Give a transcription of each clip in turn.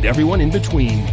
and everyone in between.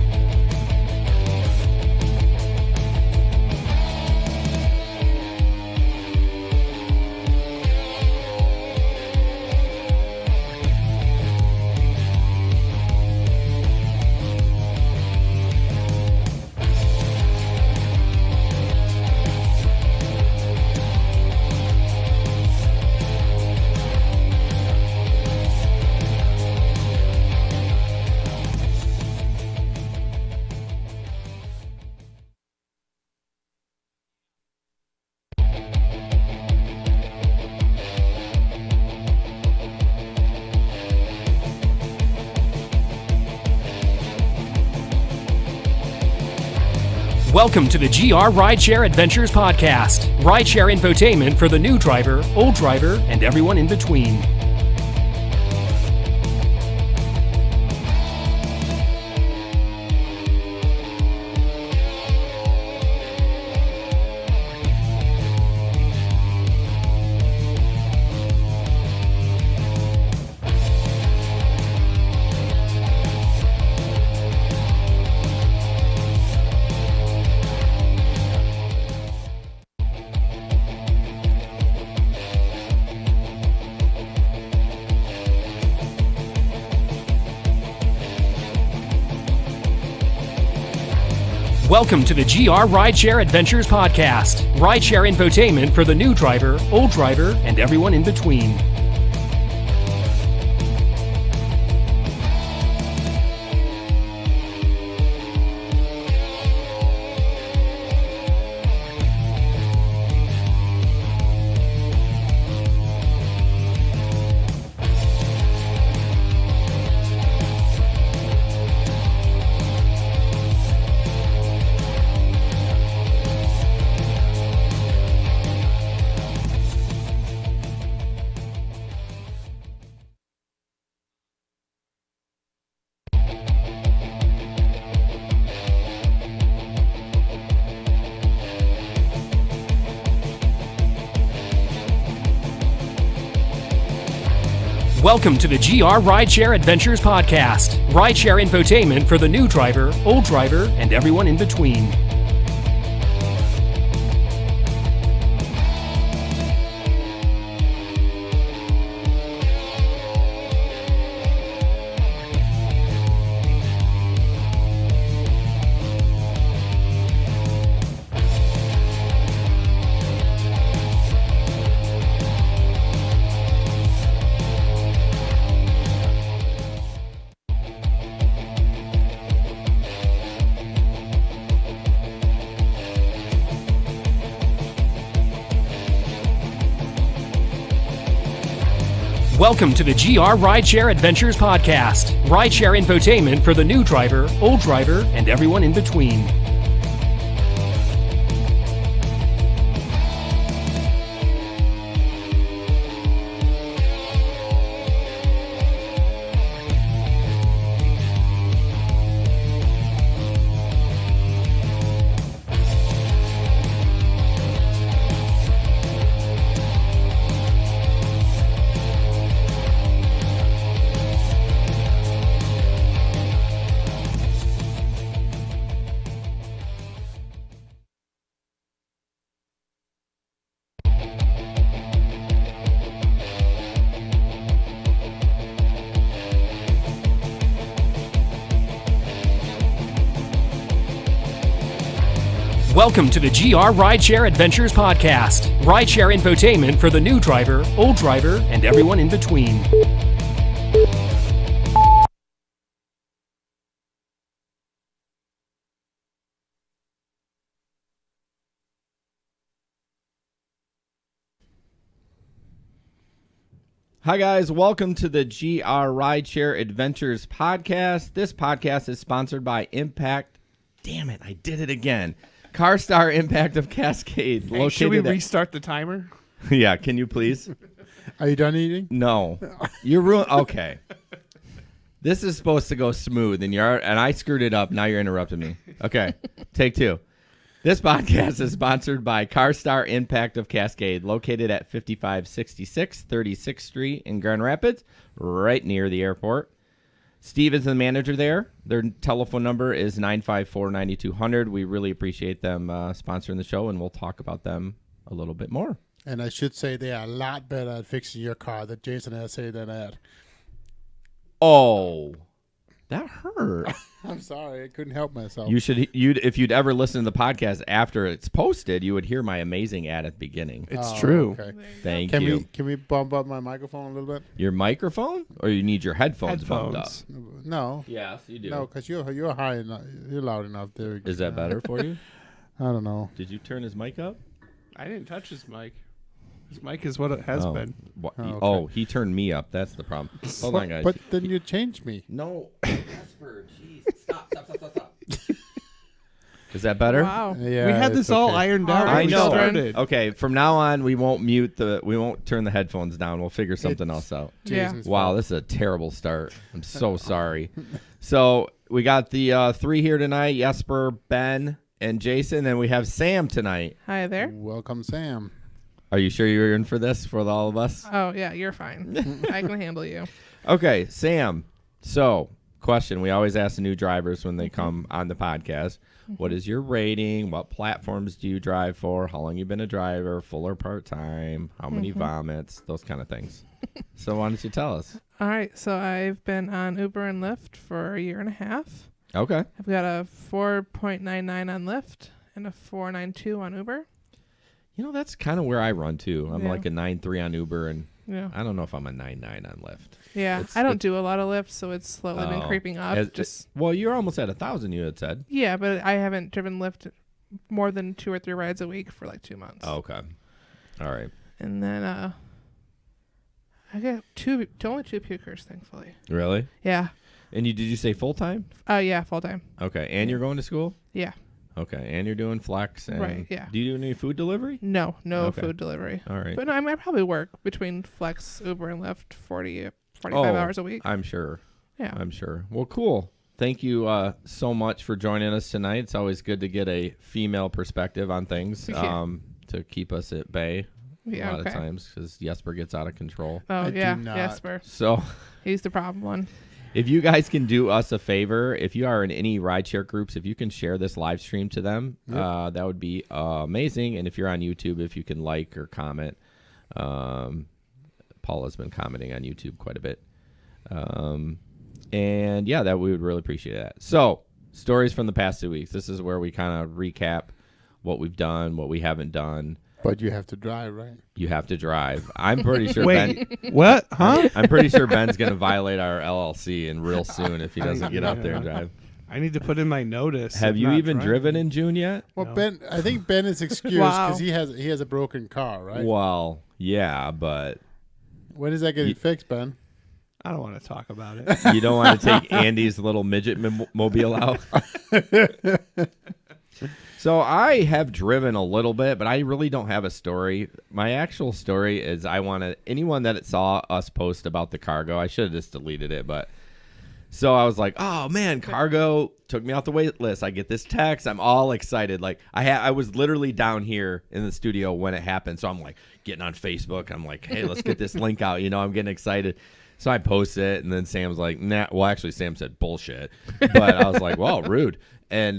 Welcome to the GR Rideshare Adventures Podcast. Rideshare infotainment for the new driver, old driver, and everyone in between. Welcome to the GR Rideshare Adventures Podcast. Rideshare infotainment for the new driver, old driver, and everyone in between. Welcome to the GR Rideshare Adventures Podcast. Rideshare infotainment for the new driver, old driver, and everyone in between. Welcome to the GR Rideshare Adventures Podcast. Rideshare infotainment for the new driver, old driver, and everyone in between. Welcome to the GR Rideshare Adventures Podcast. Rideshare infotainment for the new driver, old driver, and everyone in between. Hi guys, welcome to the GR Rideshare Adventures Podcast. This podcast is sponsored by Impact. Damn it, I did it again. Carstar Impact of Cascade. Hey, should we restart the timer? Yeah, can you please? Are you done eating? No. You're okay. This is supposed to go smooth, and I screwed it up. Now you're interrupting me. Okay, take two. This podcast is sponsored by Carstar Impact of Cascade, located at 5566 36th Street in Grand Rapids, right near the airport. Steve is the manager there. Their telephone number is 954-9200. We really appreciate them sponsoring the show, and we'll talk about them a little bit more. And I should say they are a lot better at fixing your car than Jason has said than that. Oh, that hurt. I'm sorry. I couldn't help myself. If you'd ever listen to the podcast after it's posted, you would hear my amazing ad at the beginning. It's true. Okay. Thank Can you. we bump up my microphone a little bit? Your microphone, or you need your headphones bumped up? No. Yes, you do. No, because you're high enough. You're loud enough. There we go. Is that better for you? I don't know. Did you turn his mic up? I didn't touch his mic. His mic is what it has been. Okay. He turned me up. That's the problem. Hold on, guys. But then you changed me. No. Jasper, jeez. Stop. Is that better? Wow. Yeah, We had it's this all okay. ironed out. I when we know. started. Okay, from now on, we won't turn the headphones down. We'll figure something else out. Yeah. Jason's Wow, fault. this is a terrible start. I'm so sorry. So we got the three here tonight, Jesper, Ben, and Jason, and we have Sam tonight. Hi there. Welcome, Sam. Are you sure you're in for this for all of us? Oh, yeah, you're fine. I can handle you. Okay, Sam. So, question. We always ask the new drivers when they come on the podcast, what is your rating? What platforms do you drive for? How long you been a driver? Full or part-time? How many vomits? Those kind of things. So why don't you tell us? All right, so I've been on Uber and Lyft for a year and a half. Okay. I've got a 4.99 on Lyft and a 4.92 on Uber. You know, that's kind of where I run, too. I'm Yeah. like a 9.3 on Uber, and Yeah. I don't know if I'm a 9.9 on Lyft. Yeah, It's- I don't it's- do a lot of Lyft, so it's slowly been Oh. creeping up. Well, you're almost at 1,000, you had said. Yeah, but I haven't driven Lyft more than 2 or 3 rides a week for like 2 months. Oh, okay. All right. And then I got only 2 pukers, thankfully. Really? Yeah. And did you say full-time? Yeah, full time. Okay. And you're going to school? Yeah. Okay. And you're doing flex? And Right, yeah. Do you do any food delivery? No Okay. food delivery. All right. But no, I probably work between Flex, Uber, and Lyft 45 hours a week. I'm sure. Yeah. I'm sure. Well, cool. Thank you so much for joining us tonight. It's always good to get a female perspective on things Yeah. to keep us at bay Yeah, a lot okay. of times because Jesper gets out of control. Oh, I do yeah. not. Jesper. So He's the problem one. if you guys can do us a favor, if you are in any rideshare groups, if you can share this live stream to them, that would be amazing. And if you're on YouTube, if you can like or comment. Paula's been commenting on YouTube quite a bit. And yeah, that we would really appreciate that. So, stories from the past 2 weeks. This is where we kind of recap what we've done, what we haven't done. But you have to drive, right? You have to drive. I'm pretty sure Wait, what? Huh? I'm pretty sure Ben's going to violate our LLC and real soon if he doesn't get up there and drive. I need to put in my notice. Have of you not even driving. driven in June yet? Well, No. I think Ben is excused Wow. because he has a broken car, right? Well, yeah, but When is that getting fixed, Ben? I don't want to talk about it. you don't want to take Andy's little midget mobile out. So I have driven a little bit, but I really don't have a story. My actual story is anyone that saw us post about the cargo, I should have just deleted it, but so I was like, oh man, cargo took me off the wait list. I get this text. I'm all excited. Like I was literally down here in the studio when it happened. So I'm like getting on Facebook. I'm like, hey, let's get this link out. You know, I'm getting excited. So I post it, and then Sam's like, nah. Well, actually, Sam said bullshit, but I was like, well, rude. And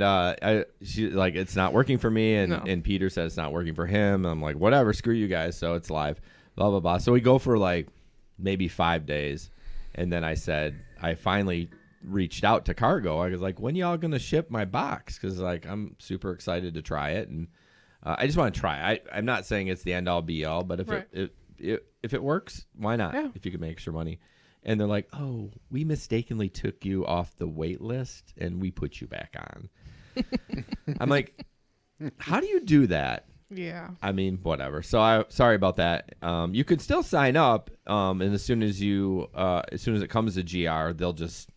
she like, it's not working for me, and, No. and Peter said it's not working for him. And I'm like, whatever, screw you guys. So it's live, blah blah blah. So we go for like maybe 5 days, and then I said I finally reached out to Cargo. I was like, when y'all gonna ship my box? Because like I'm super excited to try it, and I just want to try. I'm not saying it's the end all be all, but if Right. if it works, why not? Yeah. If you can make extra money. And they're like, oh, we mistakenly took you off the wait list and we put you back on. I'm like, how do you do that? Yeah. I mean, whatever. So sorry about that. You could still sign up, and as soon as it comes to GR, they'll just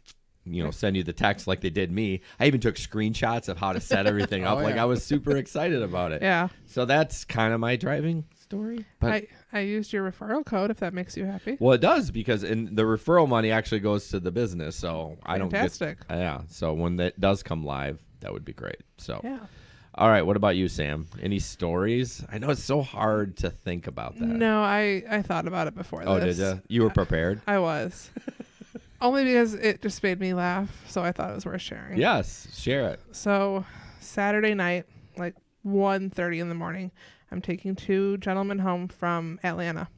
send you the text like they did me. I even took screenshots of how to set everything up. Oh, Like yeah. I was super excited about it. Yeah. So that's kind of my driving story. But I used your referral code if that makes you happy. well, it does because the referral money actually goes to the business. So I don't get. Fantastic. Yeah. So when that does come live, that would be great. So. Yeah. All right. What about you, Sam? Any stories? I know it's so hard to think about that. No, I thought about it before Oh, this. did you? You were prepared? I was. Only because it just made me laugh, so I thought it was worth sharing. Yes, share it. So Saturday night, like 1:30 in the morning, I'm taking 2 gentlemen home from Atlanta.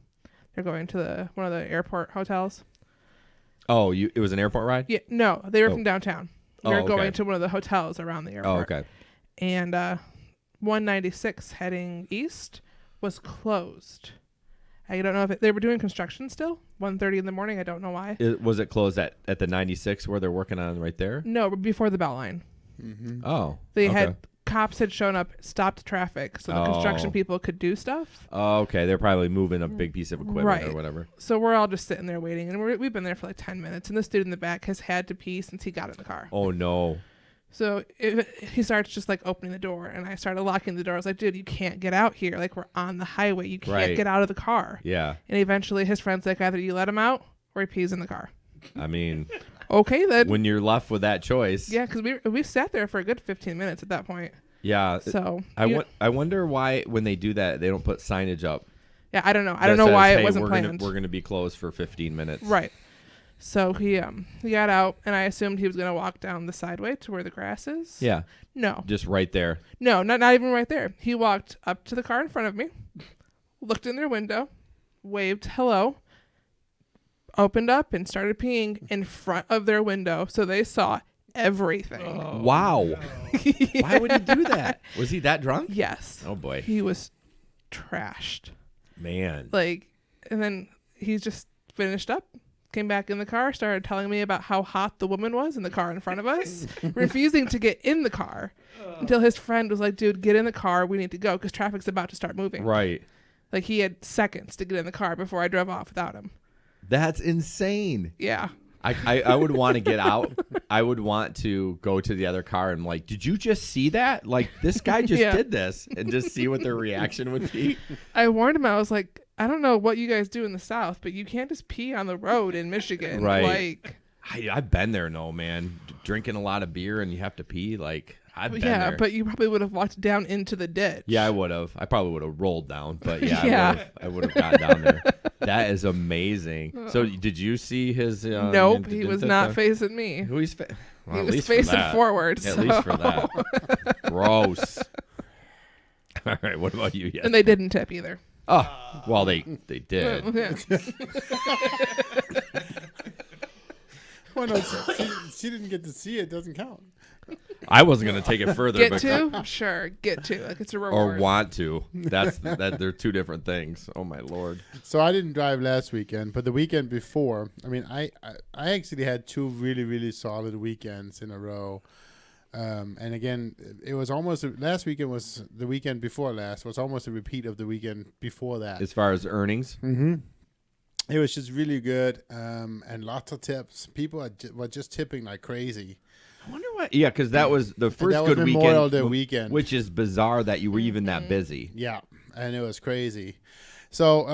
They're going to one of the airport hotels. Oh, it was an airport ride? Yeah, no, they were from downtown. Oh, They're okay. going to one of the hotels around the airport. Oh, okay. And 196 heading east was closed. I don't know if they were doing construction still. 1:30 in the morning. I don't know why. Was it closed at the 96 where they're working on right there? No, before the belt line. Mm-hmm. Oh, They okay. had cops had shown up, stopped traffic, so the construction people could do stuff. Oh, okay. They're probably moving a big piece of equipment Right. or whatever. So we're all just sitting there waiting, and we've been there for like 10 minutes, and this dude in the back has had to pee since he got in the car. Oh, no. So he starts just like opening the door, and I started locking the door. I was like, dude, you can't get out here. Like, we're on the highway. You can't Right. get out of the car. Yeah. And eventually his friend's like, either you let him out or he pees in the car. I mean, Okay, then. when you're left with that choice. Yeah, because we sat there for a good 15 minutes at that point. Yeah. So I wonder why when they do that, they don't put signage up. yeah, I don't know. I that don't know says, why "Hey, it wasn't we're planned. We're going to be closed for 15 minutes. Right. So he got out, and I assumed he was going to walk down the sideway to where the grass is. Yeah. No. Just right there. No, not even right there. He walked up to the car in front of me, looked in their window, waved hello, opened up, and started peeing in front of their window, so they saw everything. Wow. Why would he do that? Was he that drunk? Yes. Oh, boy. He was trashed. Man. Like, and then he just finished up, came back in the car, started telling me about how hot the woman was in the car in front of us, refusing to get in the car until his friend was like, dude, get in the car. We need to go because traffic's about to start moving. Right. Like, he had seconds to get in the car before I drove off without him. That's insane. Yeah. I would want to get out. I would want to go to the other car and like, did you just see that? Like, this guy just Yeah. did this, and just see what their reaction would be. I warned him. I was like, I don't know what you guys do in the South, but you can't just pee on the road in Michigan. Right. Like, I've been there, no, man. Drinking a lot of beer and you have to pee. Like, I've been yeah, there. but you probably would have walked down into the ditch. Yeah, I would have. I probably would have rolled down, but yeah, Yeah. I would have gotten down there. That is amazing. So, did you see his? Nope, he was not facing me. Who he's? Well, He at was least for facing that. forward. At so- least for that. Gross. All right, what about you? Yes. And they didn't tip either. Oh, well, they did. Yeah. Well, no, she didn't get to see it. Doesn't count. I wasn't gonna take it further, Get but to? Sure, get to. Like, it's a or reward. want to. That's that. They're two different things. Oh my lord. So I didn't drive last weekend, but the weekend before, I mean, I actually had 2 really, really solid weekends in a row. And again, it was almost last weekend was the weekend before last was almost a repeat of the weekend before that. As far as earnings, Mm-hmm. It was just really good, and lots of tips. People were just tipping like crazy. I wonder what. Yeah, because that was the first that was good Memorial weekend. Day weekend. Which is bizarre that you were even that busy. Yeah, and it was crazy. So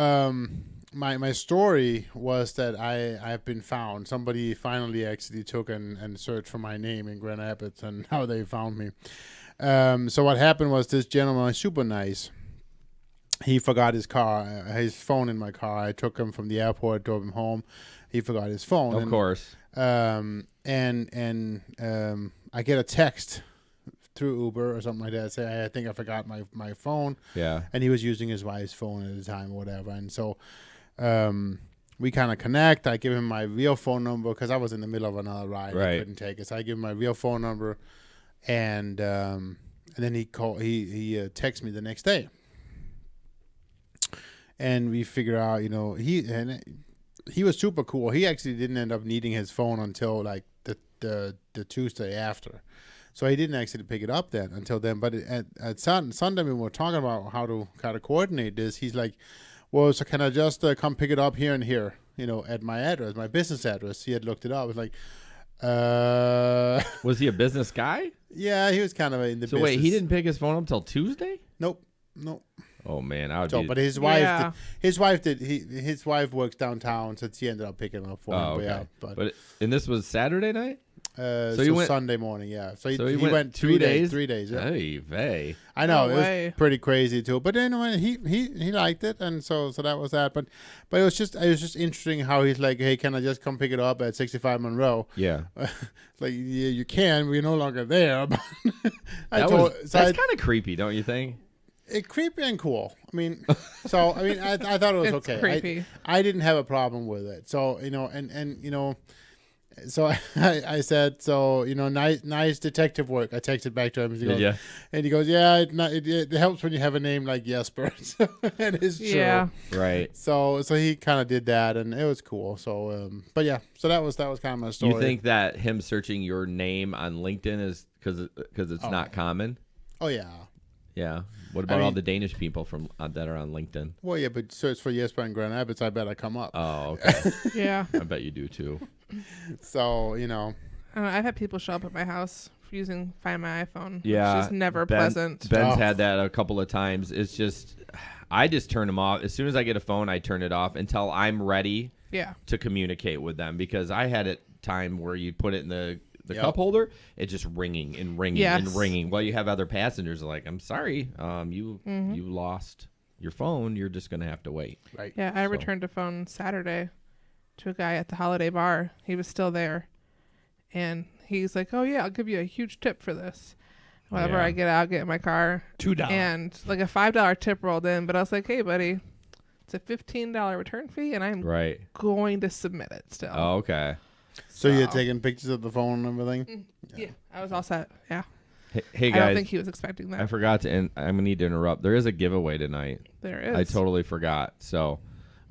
my story was that I've been found. Somebody finally actually took and searched for my name in Grand Rapids, and how they found me. So what happened was this gentleman was super nice. He forgot his phone in my car. I took him from the airport, drove him home. He forgot his phone. Of course. And I get a text through Uber or something like that. Say, I think I forgot my phone. Yeah. And he was using his wife's phone at the time or whatever. And so we kind of connect. I give him my real phone number because I was in the middle of another ride. Right. I couldn't take it. So I give him my real phone number. And then he texts me the next day. And we figure out, he was super cool. He actually didn't end up needing his phone until like the Tuesday after. So he didn't actually pick it up then until then. But at Sunday when we were talking about how to kind of coordinate this, he's like, well, so can I just come pick it up here and here, at my address, my business address. He had looked it up. I was like, Was he a business guy? yeah, he was kind of in the So business. wait, he didn't pick his phone up till Tuesday? Nope. Oh man, I would So, be. but his wife, Yeah. his wife works downtown, so she ended up picking up for him. Oh, But okay. yeah, but And this was Saturday night. So So you went Sunday morning, yeah. So he So he went went 3 days. 2 days? 3 days, yeah. Hey, vey. I know No it way. was pretty crazy too, but anyway, he liked it, and so that was that. But it was just interesting how he's like, hey, can I just come pick it up at 65 Monroe? Yeah. Like, yeah, you can. We're no longer there. But That's kind of creepy, don't you think? it creepy and cool. I mean, I thought it was It's okay. creepy. I didn't have a problem with it. So and so I said, so nice detective work. I texted back to him. And he goes, yeah, it helps when you have a name like Jesper. So it is true. Yeah. Right. So he kind of did that, and it was cool. So but yeah, so that was kind of my story. You think that him searching your name on LinkedIn is because it's not common? Oh yeah. Yeah. What about all mean- the Danish people from that are on LinkedIn? Well, yeah, but search for Jesper and Grand Rapids. I bet I come up. Oh, okay. Yeah. I bet you do too. So I don't know, I've had people show up at my house using Find My iPhone. Yeah. It's just never pleasant. Ben's Oh. had that a couple of times. It's just, I just turn them off. As soon as I get a phone, I turn it off until I'm ready Yeah. to communicate with them, because I had a time where you put it in the Yep. cup holder, it's just ringing and ringing and Yes. ringing. Well, you have other passengers like, I'm sorry, you lost your phone. You're just gonna have to wait. right. Yeah, I So- returned a phone Saturday to a guy at the Holiday Bar. He was still there. And he's like, oh, yeah, I'll give you a huge tip for this. Whenever Yeah. I get in my car. $2. And like a $5 tip rolled in. But I was like, hey, buddy, it's a $15 return fee, and I'm Right. going to submit it still. Oh, okay. So you're taking pictures of the phone and everything? Yeah, I was all set. Yeah. Hey I don't guys, think he was expecting that. I forgot to. I'm gonna need to interrupt. There is a giveaway tonight. There is. I totally forgot. So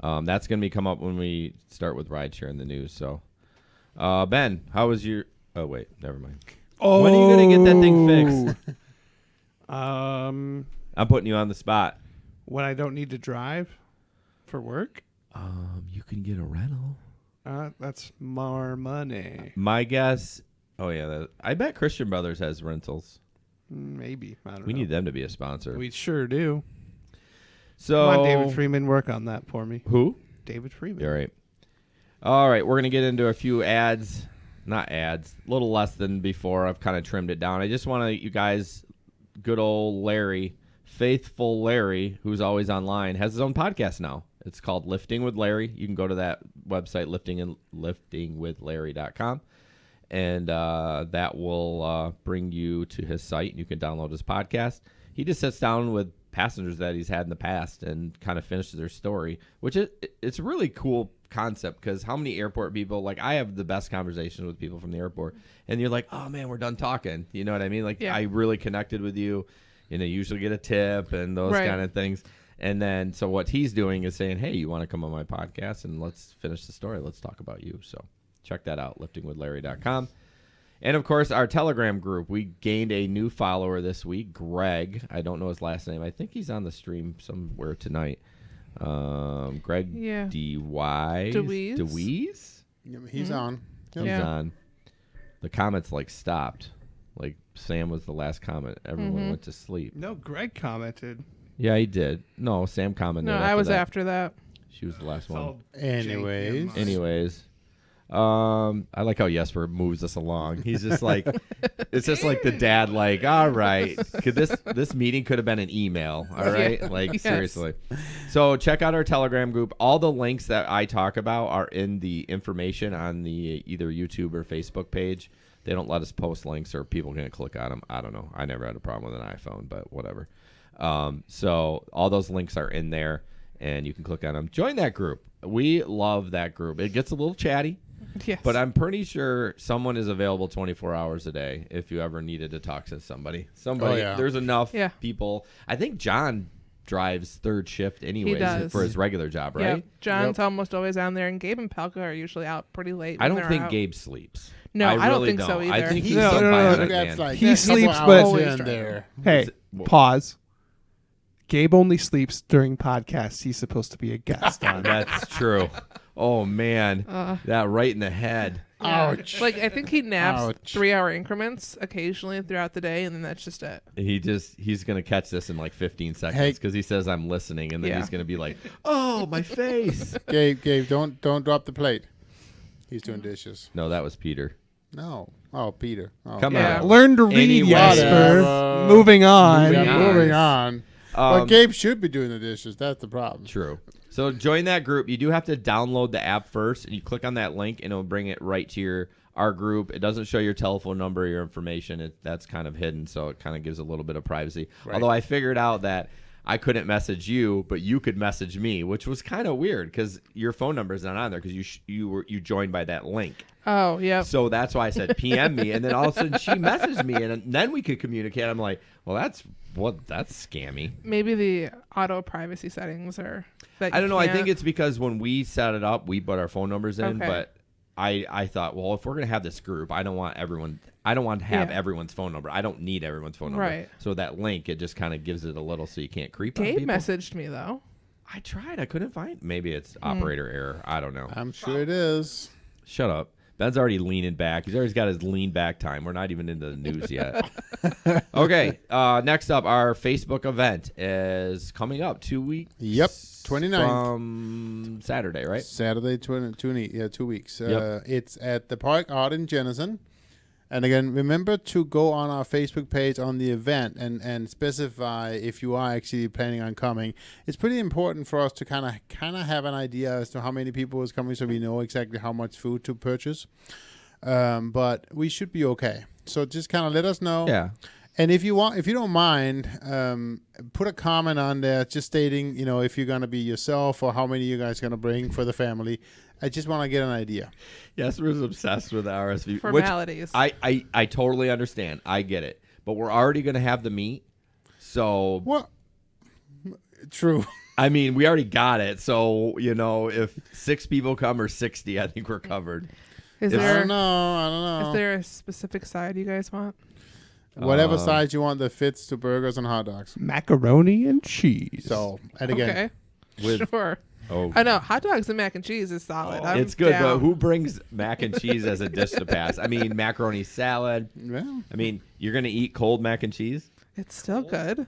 that's going to be come up when we start with Rideshare in the news. So, Ben, how was your... Oh, wait. Never mind. Oh. When are you going to get that thing fixed? Um, I'm putting you on the spot. when I don't need to drive for work, You can get a rental. that's more money. My guess... Oh, yeah. I bet Christian Brothers has rentals. Maybe. I don't We know. need them to be a sponsor. We sure do. So... Come on, David Freeman, work on that for me. Who? David Freeman. You're right. All right. We're going to get into a few ads. Not ads. A little less than before. I've kind of trimmed it down. I just want to... You guys... Good old Larry, faithful Larry, who's always online, has his own podcast now. It's called Lifting with Larry. You can go to that website, liftingwithlarry.com, and that will bring you to his site, and you can download his podcast. He just sits down with passengers that he's had in the past and kind of finishes their story, which it's a really cool concept, because how many airport people, like I have the best conversations with people from the airport, and you're like, oh man, we're done talking. You know what I mean? Like, Yeah. I really connected with you. You know, you usually get a tip and those Right. kind of things. And then, so what he's doing is saying, hey, you want to come on my podcast and let's finish the story. Let's talk about you. So check that out, liftingwithlarry.com. And of course, our Telegram group. We gained a new follower this week, Greg. I don't know his last name. I think he's on the stream somewhere tonight. Greg Yeah. DeWise. DeWise? Yeah, he's on. He's Yeah. on. The comments like stopped. Like Sam was the last comment. Everyone went to sleep. No, Greg commented. Yeah, he did. No, Sam commented. No, I was that. after that. She was the last one. All Anyways. janky. Anyways, I like how Jesper moves us along. He's just like, it's just like the dad. Like, all right, this meeting could have been an email. All right, Yeah. like Yes. seriously. So check out our Telegram group. All the links that I talk about are in the information on the either YouTube or Facebook page. They don't let us post links, or people can click on them. I don't know. I never had a problem with an iPhone, but whatever. So all those links are in there, and you can click on them. Join that group. We love that group. It gets a little chatty, Yes. but I'm pretty sure someone is available 24 hours a day if you ever needed to talk to somebody. Oh, yeah. There's enough Yeah. people. I think John drives third shift anyways does. for his regular job, right? Yep. John's almost always on there, and Gabe and Pelka are usually out pretty late. I when don't they're think out. Gabe sleeps. No, I don't really think so I either. think he's No, some no, no, bionic That's man. like He a couple sleeps, hours but- here and Always there. Hey, pause. Gabe only sleeps during podcasts he's supposed to be a guest on. That's true. Oh man, that right in the head. Yeah. Ouch. Like, I think he naps Ouch. 3-hour increments occasionally throughout the day, and then that's just it. He's gonna catch this in like 15 seconds Hey. because he says I'm listening, and then Yeah. he's gonna be like, "Oh, my face." Gabe, don't drop the plate. He's doing dishes. No, that was Peter. No. Oh, Peter. Oh, Come Yeah. on. Learn to read, Anyway. Jesper. Whatever. Moving on. Yeah, Moving moving on. But Um, Gabe should be doing the dishes. That's the problem. True. So join that group. You do have to download the app first, and you click on that link, and it'll bring it right to our group. It doesn't show your telephone number, your information. That's kind of hidden, so it kind of gives a little bit of privacy. Right. Although I figured out that I couldn't message you, but you could message me, which was kind of weird because your phone number is not on there because you joined by that link. Oh, yep. So that's why I said PM me, and then all of a sudden she messaged me, and then we could communicate. I'm like, well, that's scammy. Maybe the auto privacy settings are. That I don't know. I think can't- it's because when we set it up, we put our phone numbers in, Okay. but I thought, well, if we're gonna have this group, I don't want to have Yeah. everyone's phone number. I don't need everyone's phone number. Right. So that link, it just kind of gives it a little so you can't creep on Gabe people. messaged me though. I tried. I couldn't find. Maybe it's operator error. I don't know. I'm sure it is. Shut up. Ben's already leaning back. He's already got his lean back time. We're not even into the news yet. Okay. Next up, our Facebook event is coming up 2 weeks. Yep, 29th. From Saturday, right? Saturday, 2 weeks. Yep. It's at the Park Art in Jenison. And again, remember to go on our Facebook page on the event and specify if you are actually planning on coming. It's pretty important for us to kind of have an idea as to how many people is coming, so we know exactly how much food to purchase. But we should be okay. So just kind of let us know. Yeah. And if you don't mind, put a comment on there, just stating, if you're gonna be yourself or how many you guys gonna bring for the family. I just want to get an idea. Jesper's obsessed with RSV. Formalities. Which I totally understand. I get it. But we're already going to have the meat. So, What? True. I mean, we already got it. So, if 6 people come or 60, I think we're covered. Is I there don't know. is there a specific side you guys want? Whatever size you want that fits to burgers and hot dogs. Macaroni and cheese. So, and again, Okay. With, Sure. oh, I know hot dogs and mac and cheese is solid. I'm it's good, down. but who brings mac and cheese as a dish to pass? I mean, macaroni salad. well, I mean, you're going to eat cold mac and cheese? It's still good.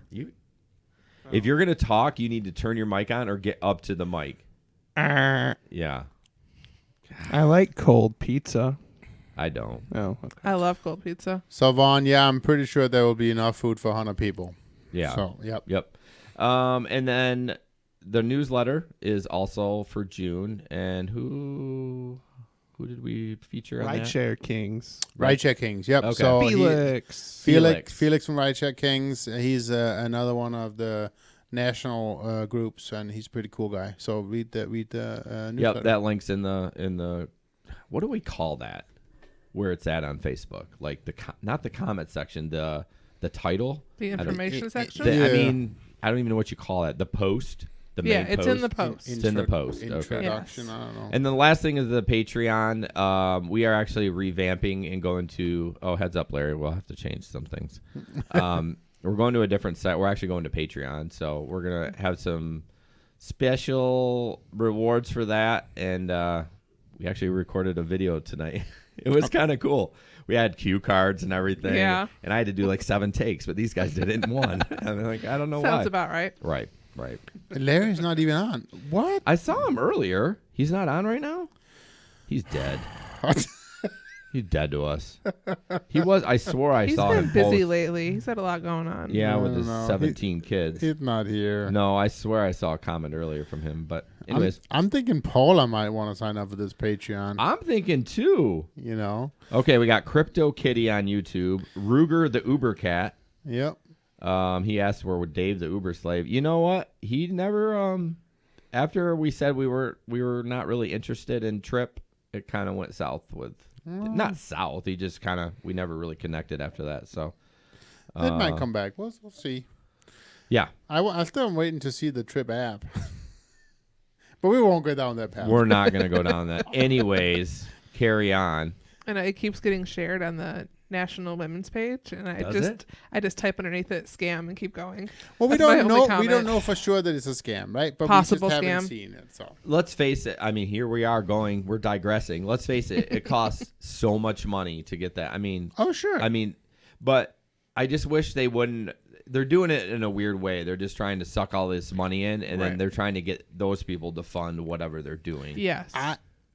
If you're going to talk, you need to turn your mic on or get up to the mic. Yeah, I like cold pizza. I don't. Oh, okay. I love cold pizza. so Vaughn, yeah, I'm pretty sure there will be enough food for 100 people. Yeah. So, yep. Yep. And then the newsletter is also for June. And who did we feature on that? Rideshare Kings. Rideshare Kings. Yep. Okay. So Felix. Felix from Rideshare Kings. He's another one of the national groups, and he's a pretty cool guy. So read the newsletter. Yep, that link's in the what do we call that? Where it's at on Facebook? Like not the comment section, the title. The I don't- information section. I Yeah. mean, I don't even know what you call it. The post. The main Yeah, it's in the post. post. It's in the post. Okay. Introduction. Yes. I don't know. And then the last thing is the Patreon. We are actually revamping and going to. Oh, heads up, Larry. We'll have to change some things. We're going to a different site. We're actually going to Patreon, so we're gonna have some special rewards for that. And we actually recorded a video tonight. It was kind of cool. We had cue cards and everything. Yeah. And I had to do like 7 takes, but these guys did it in one. I'm like, I don't know Sounds why. about right. Right. Larry's not even on. What? I saw him earlier. He's not on right now. He's dead. He's dead to us. He was. I swore I He's saw been him. busy post. lately. He's had a lot going on. Yeah, I with don't his know. 17 kids. He's not here. No, I swear I saw a comment earlier from him. But anyways, I'm thinking Paula might want to sign up for this Patreon. I'm thinking too. Okay, we got Crypto Kitty on YouTube. Ruger the Uber Cat. Yep. He asked where would Dave the Uber slave. You know what? He never. After we said we were not really interested in Trip, it kind of went south with. Not south. He just kind of. We never really connected after that. So. It might come back. We'll see. Yeah. I still am waiting to see the Trip app. But we won't go down that path. We're not going to go down that. Anyways, carry on. And it keeps getting shared on the National Women's page, and I just type underneath it scam and keep going. Well, we That's my don't only know. We don't comment. know for sure that it's a scam, right? But Possible we just haven't scam. seen it. So Let's face it. I mean, here we are going. We're digressing. Let's face it. It costs so much money to get that. I mean, sure. But I just wish they wouldn't. They're doing it in a weird way. They're just trying to suck all this money in, and then Right. they're trying to get those people to fund whatever they're doing. Yes.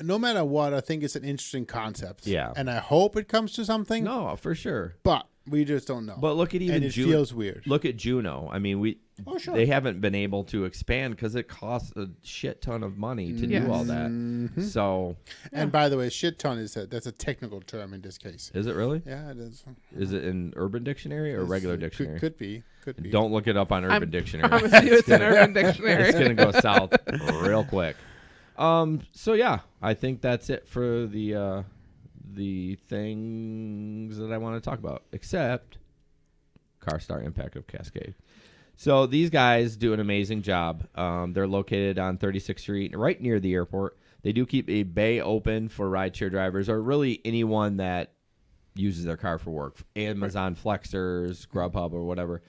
no matter what, I think it's an interesting concept. Yeah. And I hope it comes to something. No, for sure. But we just don't know. But look at even and it feels weird. Look at Juno. I mean, Sure. they haven't been able to expand because it costs a shit ton of money to do all that. Mm-hmm. So, And by the way, shit ton that's a technical term in this case. is it really? Yeah, it is. Is it in Urban Dictionary or regular dictionary? Could be. Don't look it up on Urban Dictionary. I promise you it's an Urban Dictionary. It's gonna go south real quick. So yeah, I think that's it for the things that I want to talk about, except Carstar Impact of Cascade. So these guys do an amazing job. They're located on 36th Street, right near the airport. They do keep a bay open for rideshare drivers or really anyone that uses their car for work, Amazon Flexers, Grubhub, or whatever,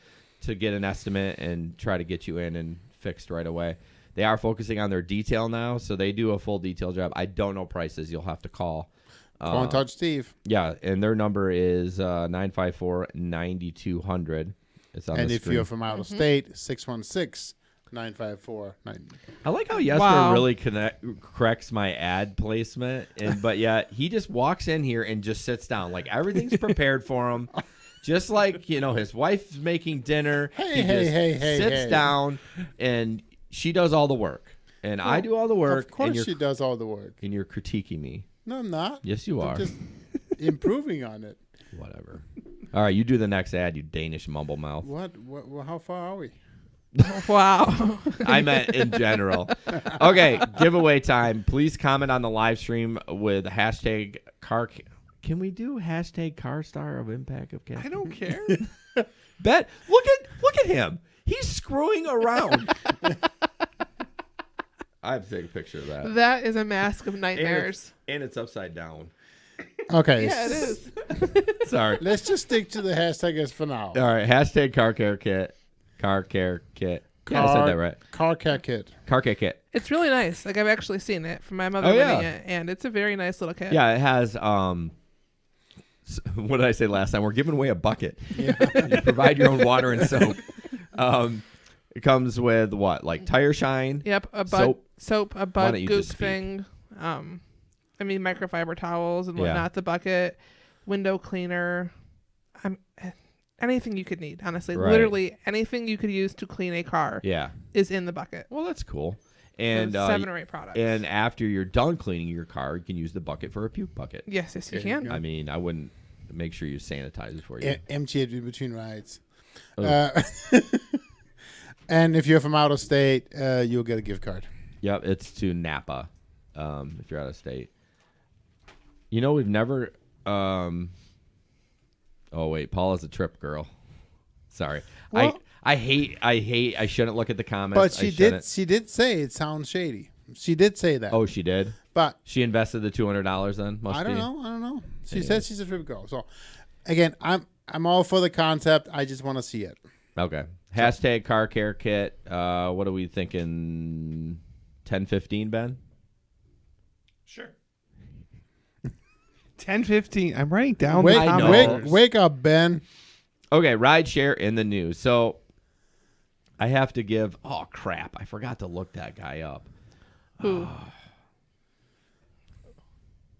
to get an estimate and try to get you in and fixed right away. They are focusing on their detail now, so they do a full detail job. I don't know prices. You'll have to call. Go and touch Steve. Yeah, and their number is 954-9200. It's on And the if screen. you're from out of state, 616-954-90. I like how Jesper Wow. really corrects my ad placement, but yet he just walks in here and just sits down. Like everything's prepared for him. Just like, his wife's making dinner. He sits down and she does all the work. And I do all the work. Of course she does all the work. And you're critiquing me. No, I'm not. Yes, you are. I'm just improving on it. Whatever. All right, you do the next ad, you Danish mumble mouth. What? How far are we? Wow. I meant in general. Okay, giveaway time. Please comment on the live stream with hashtag car. Can we do hashtag Carstar of Impact of Cascade? I don't care. Bet. Look at him. He's screwing around. I have to take a picture of that. That is a mask of nightmares. And it's upside down. Okay. Yeah, it is. Sorry. Let's just stick to the hashtags for now. All right. Hashtag car care kit. Car care kit. Yeah, I said that right. Car care kit. Car care kit. It's really nice. Like I've actually seen it from my mother winning it, and it's a very nice little kit. Yeah, it has. What did I say last time? We're giving away a bucket. Yeah. You provide your own water and soap. It comes with what, like tire shine? Yep, a soap, a bud goop thing. Microfiber towels and whatnot. The bucket, window cleaner. Anything you could need, honestly. Right. Literally anything you could use to clean a car. Yeah. Is in the bucket. Well, that's cool. And 7 or 8 products. And after you're done cleaning your car, you can use the bucket for a puke bucket. Yes, you can. I mean, I wouldn't make sure you sanitize it for you. Empty it in between rides. Oh. And if you're from out of state, you'll get a gift card. Yep, it's to Napa. If you're out of state. We've never. Oh wait, Paula's a trip girl. Sorry, Well, I hate. I shouldn't look at the comments. But she did say it sounds shady. She did say that. Oh, she did. But she invested the $200 then. I don't know. She said she's a trip girl. So again, I'm all for the concept. I just want to see it. Okay. Hashtag car care kit. What are we thinking? 10-15, Ben? Sure. 10-15. I'm writing down Wake, the comments. wake up, Ben. Okay, rideshare in the news. So I have to give. Oh crap! I forgot to look that guy up. Who?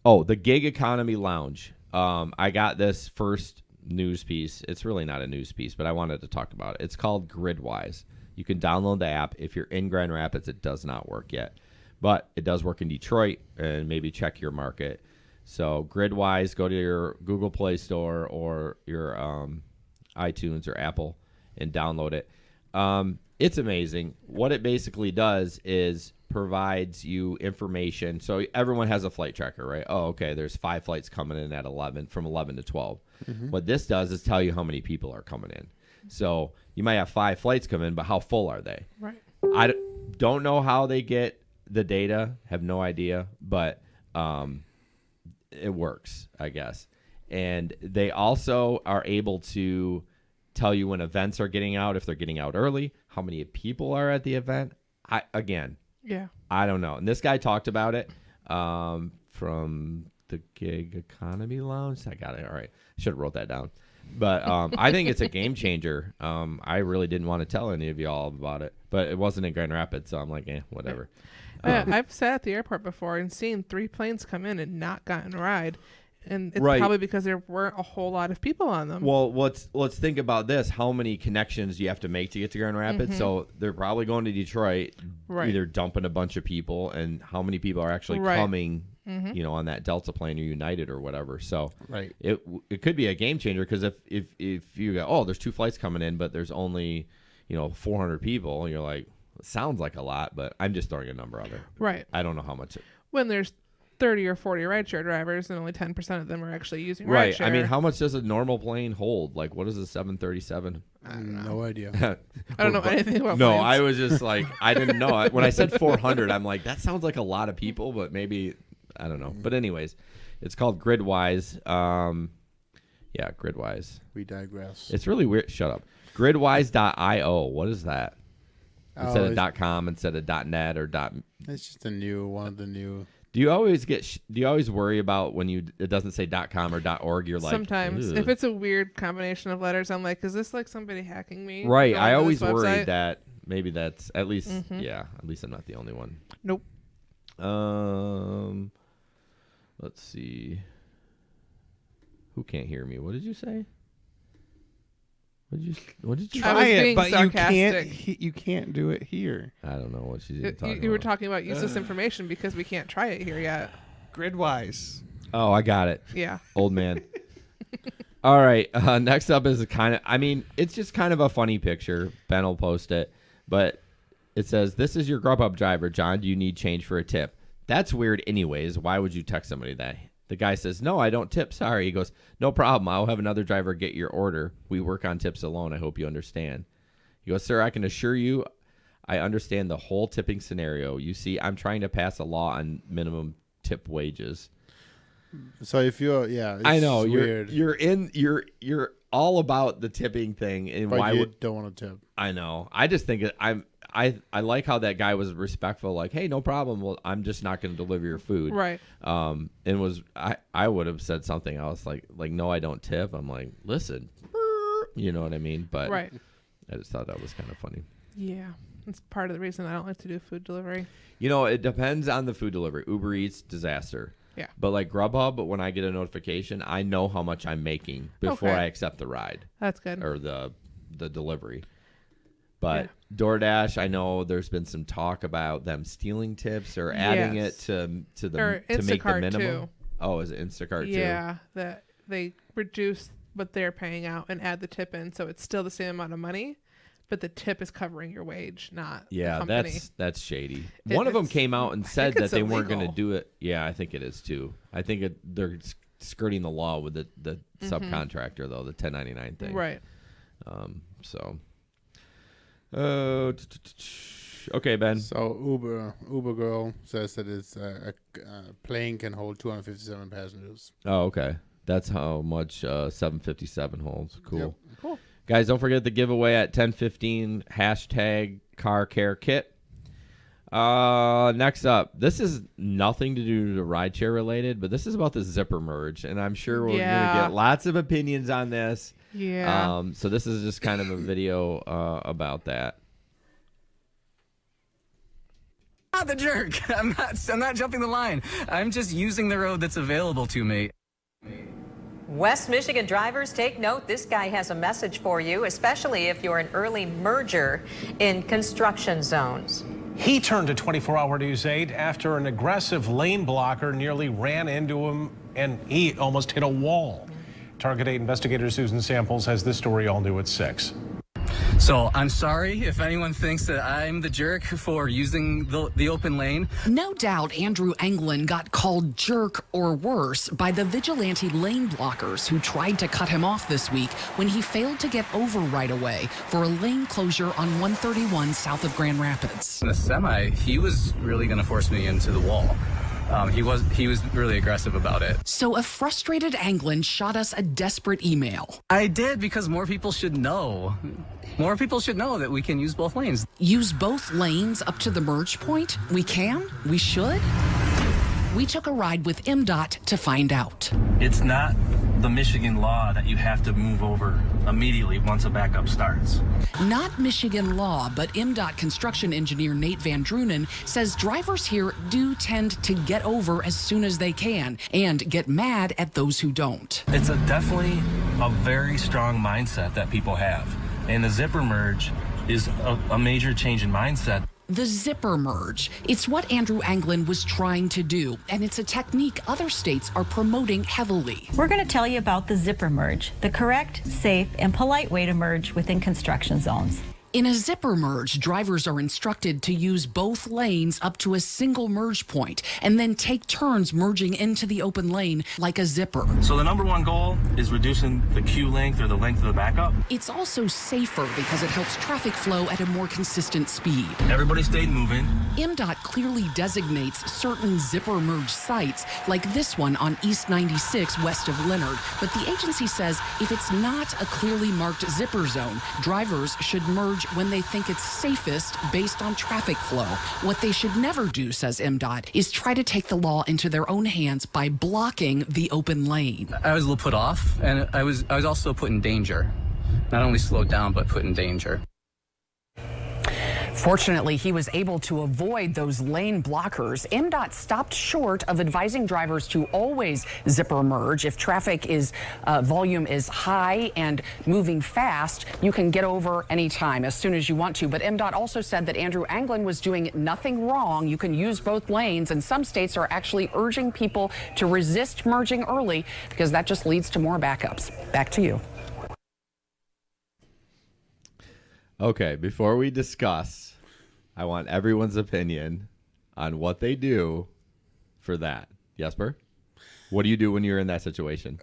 Oh, the Gig Economy Lounge. I got this first news piece. It's really not a news piece, but I wanted to talk about it. It's called Gridwise. You can download the app. If you're in Grand Rapids, it does not work yet, but it does work in Detroit, and maybe check your market. So Gridwise, go to your Google Play Store or your iTunes or Apple and download it. It's amazing. What it basically does is provides you information. So everyone has a flight tracker, right? Oh, okay, there's 5 flights coming in at 11, from 11 to 12. Mm-hmm. What this does is tell you how many people are coming in. So you might have 5 flights come in, but how full are they? Right. I don't know how they get the data. Have no idea, but it works, I guess. And they also are able to tell you when events are getting out, if they're getting out early, how many people are at the event. I don't know. And this guy talked about it from the Gig Economy Lounge. I got it. All right. Should have wrote that down. But I think it's a game changer. I really didn't want to tell any of y'all about it, but it wasn't in Grand Rapids, so I'm like, whatever. I've sat at the airport before and seen 3 planes come in and not gotten a ride. And it's Right. probably because there weren't a whole lot of people on them. Well, let's think about this. How many connections do you have to make to get to Grand Rapids? So they're probably going to Detroit, Right. either dumping a bunch of people, and how many people are actually Right. coming, on that Delta plane or United or whatever. So Right. it could be a game changer, because if you go, oh, there's 2 flights coming in, but there's only 400 people, and you're like, it sounds like a lot, but I'm just throwing a number out there. Right. I don't know how much. When there's 30 or 40 rideshare drivers and only 10% of them are actually using Right. rideshare. I mean, how much does a normal plane hold? Like, what is a 737? No idea. I don't know anything about No, planes. I was just like, I didn't know. When I said 400, I'm like, that sounds like a lot of people, but maybe, I don't know. But anyways, it's called Gridwise. Yeah, Gridwise. We digress. It's really weird. Shut up. Gridwise.io. What is that? Instead of .com, instead of .net or It's just one of the new. Do you always worry about when it doesn't say .com or .org? You're like, sometimes ugh. if it's a weird combination of letters, I'm like, is this like somebody hacking me? Right. going I to always this worry website? that maybe that's at least, yeah, at least I'm not the only one. Nope. Let's see. Who can't hear me? What did you say? What did you I Try was it, being but sarcastic. you can't do it here. I don't know what she's even talking You were about. talking about useless information because we can't try it here yet. Gridwise. Oh, I got it. Yeah. Old man. All right. Next up is it's just kind of a funny picture. Ben will post it. But it says, "This is your Grubhub driver, John. Do you need change for a tip?" That's weird anyways. Why would you text somebody that? The guy says, "No, I don't tip. Sorry." He goes, "No problem. I'll have another driver get your order. We work on tips alone. I hope you understand." He goes, "Sir, I can assure you I understand the whole tipping scenario. You see, I'm trying to pass a law on minimum tip wages." So if you're, it's I know weird, you're all about the tipping thing, and but why you would don't want to tip. I know? I just think I like how that guy was respectful, like, "Hey, no problem. Well, I'm just not going to deliver your food." Right. And I would have said something else like, "No, I don't tip." I'm like, "Listen," you know what I mean? But Right. I just thought that was kind of funny. Yeah. It's part of the reason I don't like to do food delivery. It depends on the food delivery. Uber Eats, disaster. Yeah. But like Grubhub, when I get a notification, I know how much I'm making before Okay. I accept the ride That's good. or the delivery. But DoorDash, I know there's been some talk about them stealing tips or adding Yes. it to Or make the Instacart, minimum. too. Oh, is it Instacart too? Yeah. That they reduce what they're paying out and add the tip in, so it's still the same amount of money, but the tip is covering your wage, not the Yeah, company. that's shady. One of them came out and said think that it's they weren't going to illegal. do it. Yeah, I think it is too. I think they're skirting the law with the subcontractor though, the 1099 thing. Right. So. Okay, Ben. So Uber girl says that it's a plane can hold 257 passengers. Oh, okay. That's how much 757 holds. Cool. Yep. Cool. Guys, don't forget the giveaway at 10:15 #CarCareKit. Next up, this is nothing to do to rideshare related, but this is about the zipper merge, and I'm sure we're going to get lots of opinions on this. Yeah. So this is just kind of a video about that. Not the jerk. I'm not jumping the line. I'm just using the road that's available to me. West Michigan drivers, take note. This guy has a message for you, especially if you're an early merger in construction zones. He turned to 24-hour News 8 after an aggressive lane blocker nearly ran into him and he almost hit a wall. Target 8 investigator Susan Samples has this story all new at 6. So I'm sorry if anyone thinks that I'm the jerk for using the open lane. No doubt Andrew Anglin got called jerk or worse by the vigilante lane blockers who tried to cut him off this week when he failed to get over right away for a lane closure on 131 south of Grand Rapids. In the semi, he was really going to force me into the wall. He was really aggressive about it. So a frustrated Anglin shot us a desperate email. I did because more people should know. More people should know that we can use both lanes. Use both lanes up to the merge point? We can? We should? We took a ride with MDOT to find out. It's not the Michigan law that you have to move over immediately once a backup starts. Not Michigan law, but MDOT construction engineer Nate Van Drunen says drivers here do tend to get over as soon as they can and get mad at those who don't. It's definitely a very strong mindset that people have. And the zipper merge is a major change in mindset. The zipper merge. It's what Andrew Anglin was trying to do, and it's a technique other states are promoting heavily. We're going to tell you about the zipper merge, the correct, safe, and polite way to merge within construction zones. In a zipper merge, drivers are instructed to use both lanes up to a single merge point and then take turns merging into the open lane like a zipper. So the number one goal is reducing the queue length or the length of the backup. It's also safer because it helps traffic flow at a more consistent speed. Everybody stayed moving. MDOT clearly designates certain zipper merge sites, like this one on East 96 west of Leonard. But the agency says if it's not a clearly marked zipper zone, drivers should merge when they think it's safest based on traffic flow. What they should never do, says MDOT, is try to take the law into their own hands by blocking the open lane. I was a little put off, and I was also put in danger. Not only slowed down, but put in danger. Fortunately, he was able to avoid those lane blockers. MDOT stopped short of advising drivers to always zipper merge. If traffic is volume is high and moving fast, you can get over anytime as soon as you want to. But MDOT also said that Andrew Anglin was doing nothing wrong. You can use both lanes, and some states are actually urging people to resist merging early because that just leads to more backups. Back to you. Okay, before we discuss, I want everyone's opinion on what they do for that. Jesper, what do you do when you're in that situation?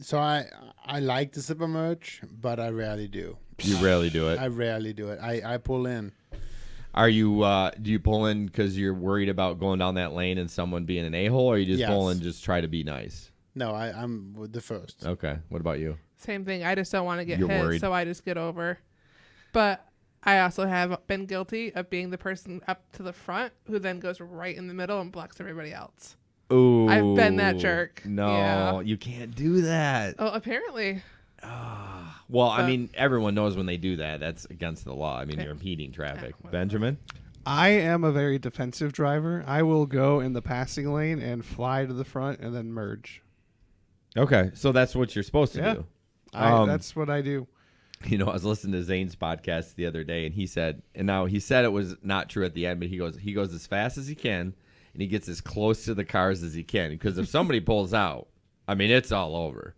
So I like the zipper merge, but I rarely do. You rarely do it? I rarely do it. I pull in. Are you, do you pull in because you're worried about going down that lane and someone being an a-hole, or you just pull in just try to be nice? No, I'm with the first. Okay, what about you? Same thing. I just don't want to get You're hit, worried. so I just get over. But I also have been guilty of being the person up to the front who then goes right in the middle and blocks everybody else. Ooh. I've been that jerk. No, Yeah. you can't do that. Oh, apparently. Well, I mean, everyone knows when they do that, that's against the law. I mean, you're impeding traffic. Benjamin? I am a very defensive driver. I will go in the passing lane and fly to the front and then merge. Okay, so that's what you're supposed to do. That's what I do. You know, I was listening to Zane's podcast the other day, and he said it was not true at the end, but he goes as fast as he can, and he gets as close to the cars as he can, because if somebody pulls out, I mean, it's all over.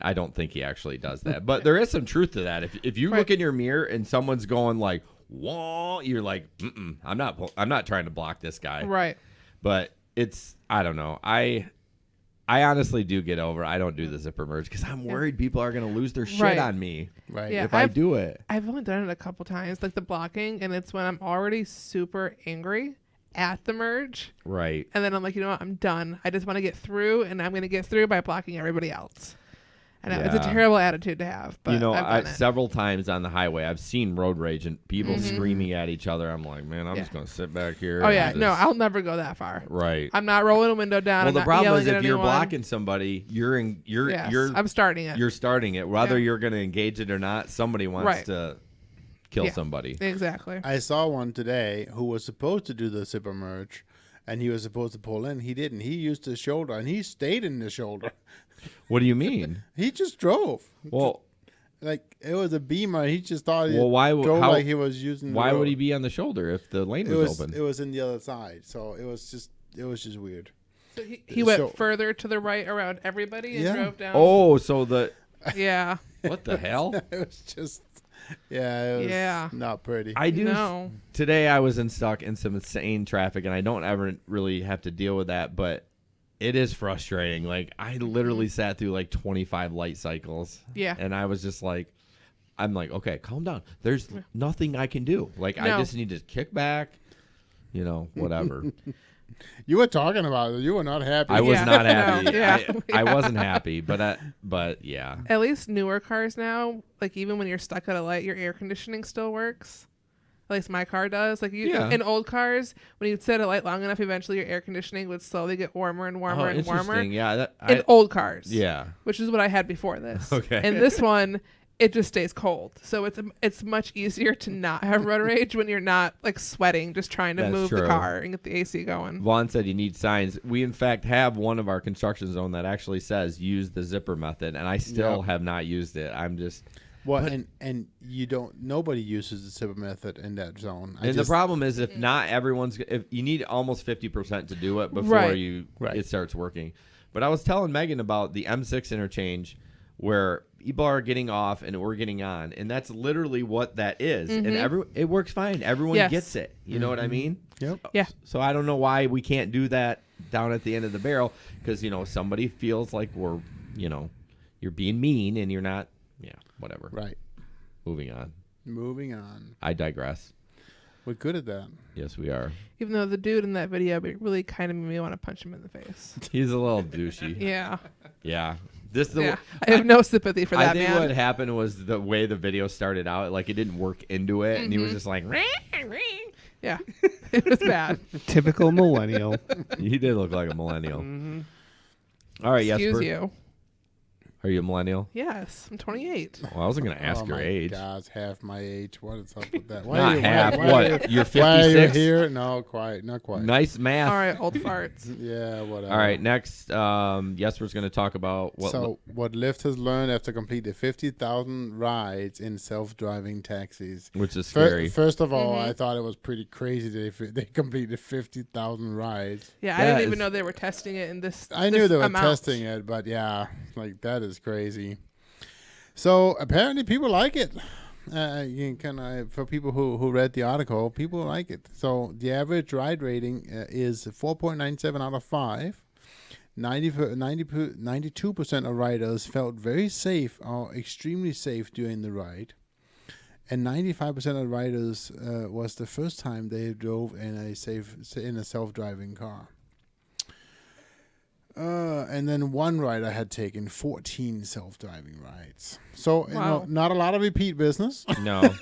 I don't think he actually does that, but there is some truth to that. If you look in your mirror and someone's going like, "Whoa," you're like, I'm not trying to block this guy, right? But I don't know. I honestly do get over. I don't do the zipper merge because I'm worried people are going to lose their shit on me. Right. Yeah, if I do it. I've only done it a couple times, like the blocking, and it's when I'm already super angry at the merge. Right. And then I'm like, you know what? I'm done. I just want to get through, and I'm going to get through by blocking everybody else. And it's a terrible attitude to have. But you know, I've done it. several times on the highway, I've seen road rage and people screaming at each other. I'm like, man, I'm just going to sit back here. Oh, yeah. No, I'll never go that far. Right. I'm not rolling a window down. Well, I'm the not problem yelling is at if you're anyone. blocking somebody, I'm starting it. You're starting it. Whether you're going to engage it or not, somebody wants to kill somebody. Exactly. I saw one today who was supposed to do the zipper merge, and he was supposed to pull in. He didn't. He used his shoulder, and he stayed in the shoulder. What do you mean? He just drove. Well, like it was a Beamer. He just thought he why drove like he was using. Why the road. would he be on the shoulder if the lane was open? It was in the other side, so it was just weird. So he went further to the right around everybody and drove down. Oh, so the yeah. What the hell? It was just it was not pretty. I do. Today I was stuck in some insane traffic, and I don't ever really have to deal with that, but it is frustrating. Like, I literally sat through like 25 light cycles. Yeah. And I was just like, I'm like, okay, calm down. There's nothing I can do. Like, I just need to kick back, whatever. You were talking about it. You were not happy. I was not happy. No. I wasn't happy, but yeah. At least newer cars now, like even when you're stuck at a light, your air conditioning still works. least my car does. Like Yeah. in old cars, when you set a light long enough, eventually your air conditioning would slowly get warmer and warmer and warmer. Interesting. Yeah. In old cars. Yeah. Which is what I had before this. Okay. And this one, it just stays cold. So it's much easier to not have road rage when you're not like sweating, just trying to That's move true. the car and get the AC going. Vaughn said you need signs. We, in fact, have one of our construction zone that actually says use the zipper method, and I still have not used it. I'm just... Well, and you don't. Nobody uses the zipper method in that zone. The problem is if not everyone's, if you need almost 50% to do it before it starts working. But I was telling Megan about the M6 interchange where people are getting off and we're getting on, and that's literally what that is. And it works fine. Everyone gets it. You know what I mean? Yep. Yeah. So I don't know why we can't do that down at the end of the barrel because somebody feels like we're you're being mean and you're not. Yeah, whatever. Right. Moving on. I digress. We're good at that. Yes, we are. Even though the dude in that video really kind of made me want to punch him in the face. He's a little douchey. Yeah. Yeah. I have no sympathy for that I think man. what happened was the way the video started out, like it didn't work into it, and he was just like, yeah, it was bad. Typical millennial. He did look like a millennial. All right, Excuse Jesper. you. Are you a millennial? Yes, I'm 28. Well, I wasn't going to ask your age. God, half my age. What is up with that? Not half. What? You're 56? Why are you here? No, not quite. Nice math. All right, old farts. Yeah, whatever. All right, next, Jesper's going to talk about what Lyft has learned after completing 50,000 rides in self-driving taxis. Which is scary. First of all, I thought it was pretty crazy that they completed 50,000 rides. Yeah, I didn't even know they were testing it in this. I knew they were amount. testing it, but yeah, like that is crazy. So apparently people like it. For people who read the article, people like it. So the average ride rating is 4.97 out of 5. 92% of riders felt very safe or extremely safe during the ride. And 95% of riders was the first time they drove in a self-driving car. And then one rider had taken 14 self-driving rides. So, not a lot of repeat business. No.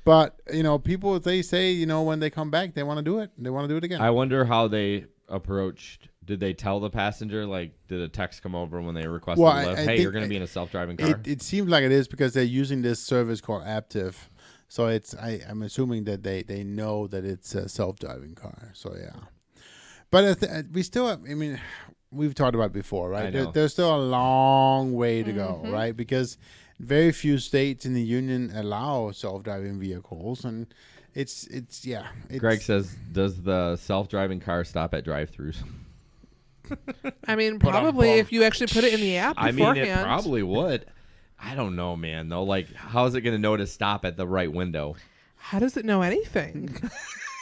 But, people, they say, when they come back, they want to do it. They want to do it again. I wonder how they approached. Did they tell the passenger, did a text come over when they requested a lift? Hey, you're going to be in a self-driving car? It seems like it is because they're using this service called Aptiv. So I'm assuming that they know that it's a self-driving car. So, yeah. But we still, we've talked about it before, right? There's still a long way to go, right? Because very few states in the union allow self-driving vehicles, and it's Greg says, does the self-driving car stop at drive-thrus? Probably if you actually put it in the app beforehand. It probably would. I don't know, man, though. How is it going to know to stop at the right window? How does it know anything?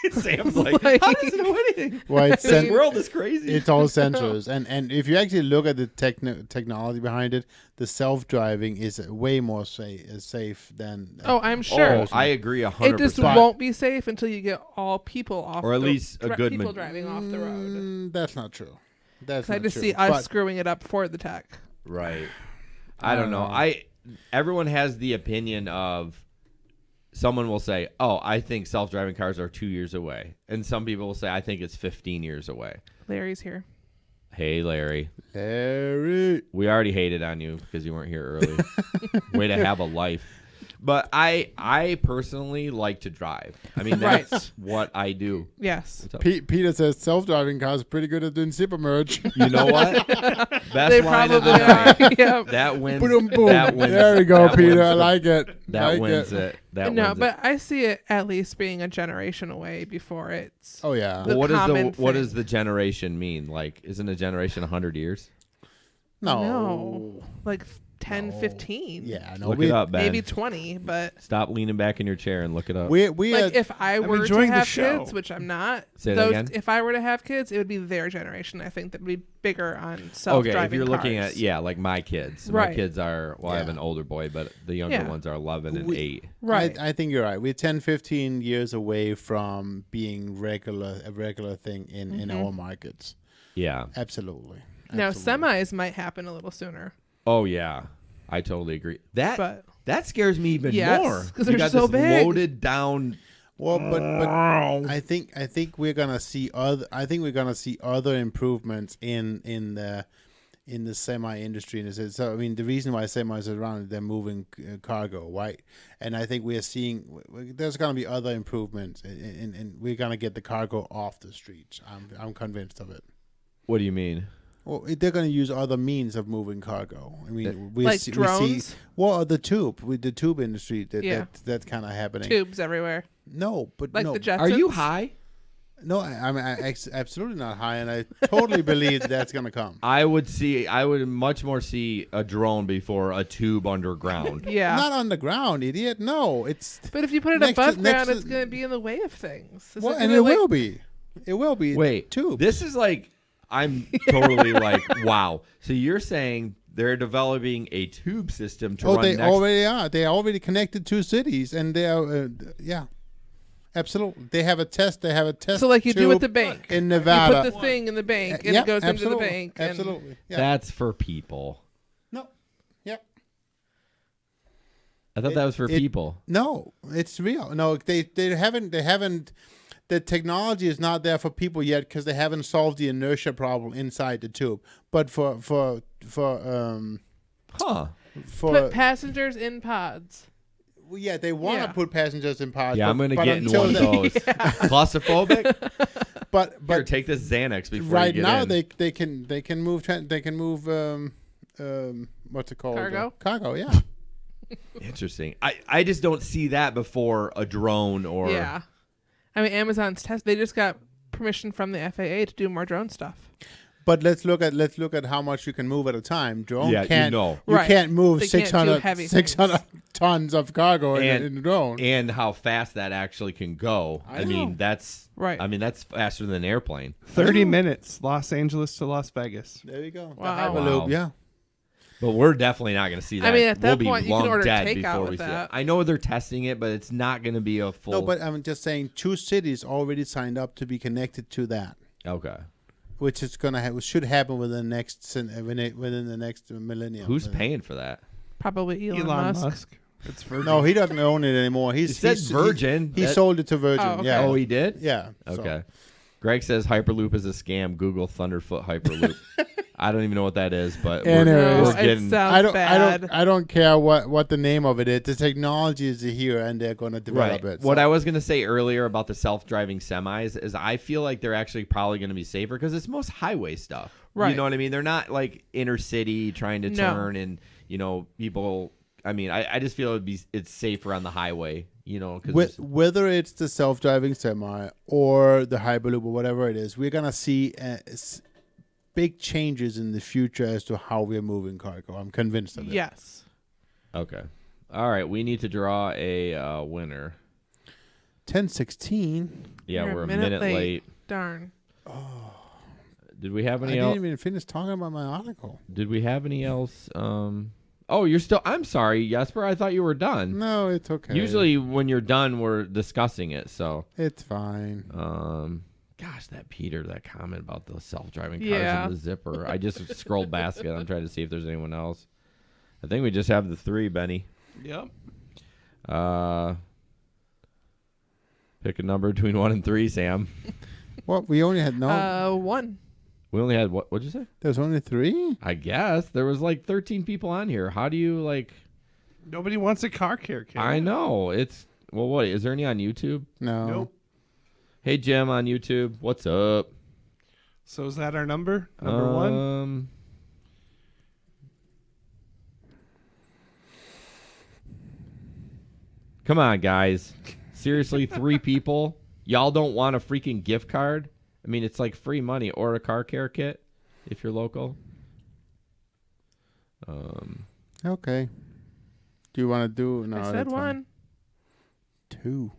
Sam's how does it know anything? Well, this world is crazy. It's all sensors, and if you actually look at the technology behind it, the self-driving is way more safe than. I'm sure. I agree 100%. It just won't be safe until you get all people off, or at least a good people driving off the road. That's not true. I just see us screwing it up for the tech. Right. I don't know. Everyone has the opinion of. Someone will say, I think self-driving cars are 2 years away. And some people will say, I think it's 15 years away. Larry's here. Hey, Larry. Larry. We already hated on you because you weren't here early. Way to have a life. But I personally like to drive. That's what I do. Yes. Peter says self-driving cars are pretty good at doing zipper merge. You know what? Best they line probably of the night. Yep. That wins. Boom, boom. That wins. There we go, Peter. I like it. That wins it. That wins but I see it at least being a generation away before it's. Oh yeah. Well, what does the generation mean? Isn't a generation 100 years? No. 10, 15. Yeah, no. Look it up, Ben. Maybe 20, but stop leaning back in your chair and look it up. If I were to have kids, which I'm not, Say that again? If I were to have kids, it would be their generation. I think that would be bigger on self-driving Okay, if you're cars. looking at like my kids. Right. My kids are I have an older boy, but the younger ones are 11 and 8. Right. I think you're right. We're 10, 15 years away from being a regular thing in our markets. Yeah. Absolutely. Now semis might happen a little sooner. Oh yeah. I totally agree. That scares me even yes, more because they're got so this big. loaded down Well, but I think we're gonna see other improvements in the semi industry. And so I mean, the reason why semis are around, they're moving cargo, right? And I think we are seeing there's gonna be other improvements, and we're gonna get the cargo off the streets. I'm convinced of it. What do you mean? Well, they're going to use other means of moving cargo. I mean, drones? The tube, with the tube industry, that's kind of happening. Tubes everywhere. No, but like no. the Jetsons. Are you high? No, I'm absolutely not high, and I totally believe that's going to come. I would much more see a drone before a tube underground. Yeah. Not underground, idiot. No, it's. But if you put it above ground, it's going to be in the way of things. Well, and it will be. It will be. Wait, tubes. This is like. I'm totally like, wow. So you're saying they're developing a tube system to run already are. They are already connected to cities, and they are, absolutely. They have a test. So like you do with the bank. In Nevada. You put the thing in the bank, and it goes into the bank. Absolutely. Yeah. That's for people. No. Yep. I thought that was for people. No, it's real. No, they haven't. The technology is not there for people yet because they haven't solved the inertia problem inside the tube. But for put passengers in pods. Well, yeah, they want to put passengers in pods. Yeah, I'm going to get in one of those. Claustrophobic. But here, take this Xanax before right you get now in. they can move what's it called? Cargo, yeah. Interesting. I just don't see that before a drone or yeah. I mean, Amazon's test. They just got permission from the FAA to do more drone stuff. But let's look at how much you can move at a time. Drone can't. You right. can't move they 600 can't tons of cargo in a drone. And how fast that actually can go. I mean, that's right. I mean, that's faster than an airplane. 30 minutes, Los Angeles to Las Vegas. There you go. Wow. The Hyperloop, yeah. But we're definitely not going to see that. I mean, at that we'll point, be you can long order dead takeout before with we see that. it. I know they're testing it, but it's not going to be a full. No, but I'm just saying, 2 cities already signed up to be connected to that. Okay. Which is should happen within the next millennium. Who's paying for that? Probably Elon Musk. It's Virgin. No, he doesn't own it anymore. He said Virgin. He sold it to Virgin. Oh, okay. Yeah. Oh, he did? Yeah. Okay. Greg says Hyperloop is a scam. Google Thunderfoot Hyperloop. I don't even know what that is, but we're getting. It sounds bad. I don't care what the name of it is. The technology is here, and they're going to develop it. So. What I was going to say earlier about the self-driving semis is I feel like they're actually probably going to be safer because it's most highway stuff. Right. You know what I mean? They're not like inner city trying to turn and people. I mean, I just feel it's safer on the highway. Whether it's the self-driving semi or the Hyperloop or whatever it is, we're gonna see big changes in the future as to how we're moving cargo. I'm convinced of it. Yes. Okay. All right. We need to draw a winner. 10:16. Yeah, we're a minute late. Darn. Oh. Did we have any? I didn't even finish talking about my article. Did we have any else? Oh, you're still. I'm sorry, Jesper. I thought you were done. No, it's okay. Usually, when you're done, we're discussing it. So it's fine. Gosh, that comment about the self-driving cars and the zipper. I just scrolled basket. I'm trying to see if there's anyone else. I think we just have the 3, Benny. Yep. Pick a number between 1 and 3, Sam. What? We only had 1. We only had what? What'd you say? There's only 3? I guess there was like 13 people on here. How do you like? Nobody wants a car care kit. I know it's What is there any on YouTube? No. Nope. Hey Jim on YouTube, what's up? So is that our number? Number 1. Come on, guys. Seriously, 3 people. Y'all don't want a freaking gift card? I mean, it's like free money or a car care kit if you're local. Okay. Do you want to do? No, I said 1. 2.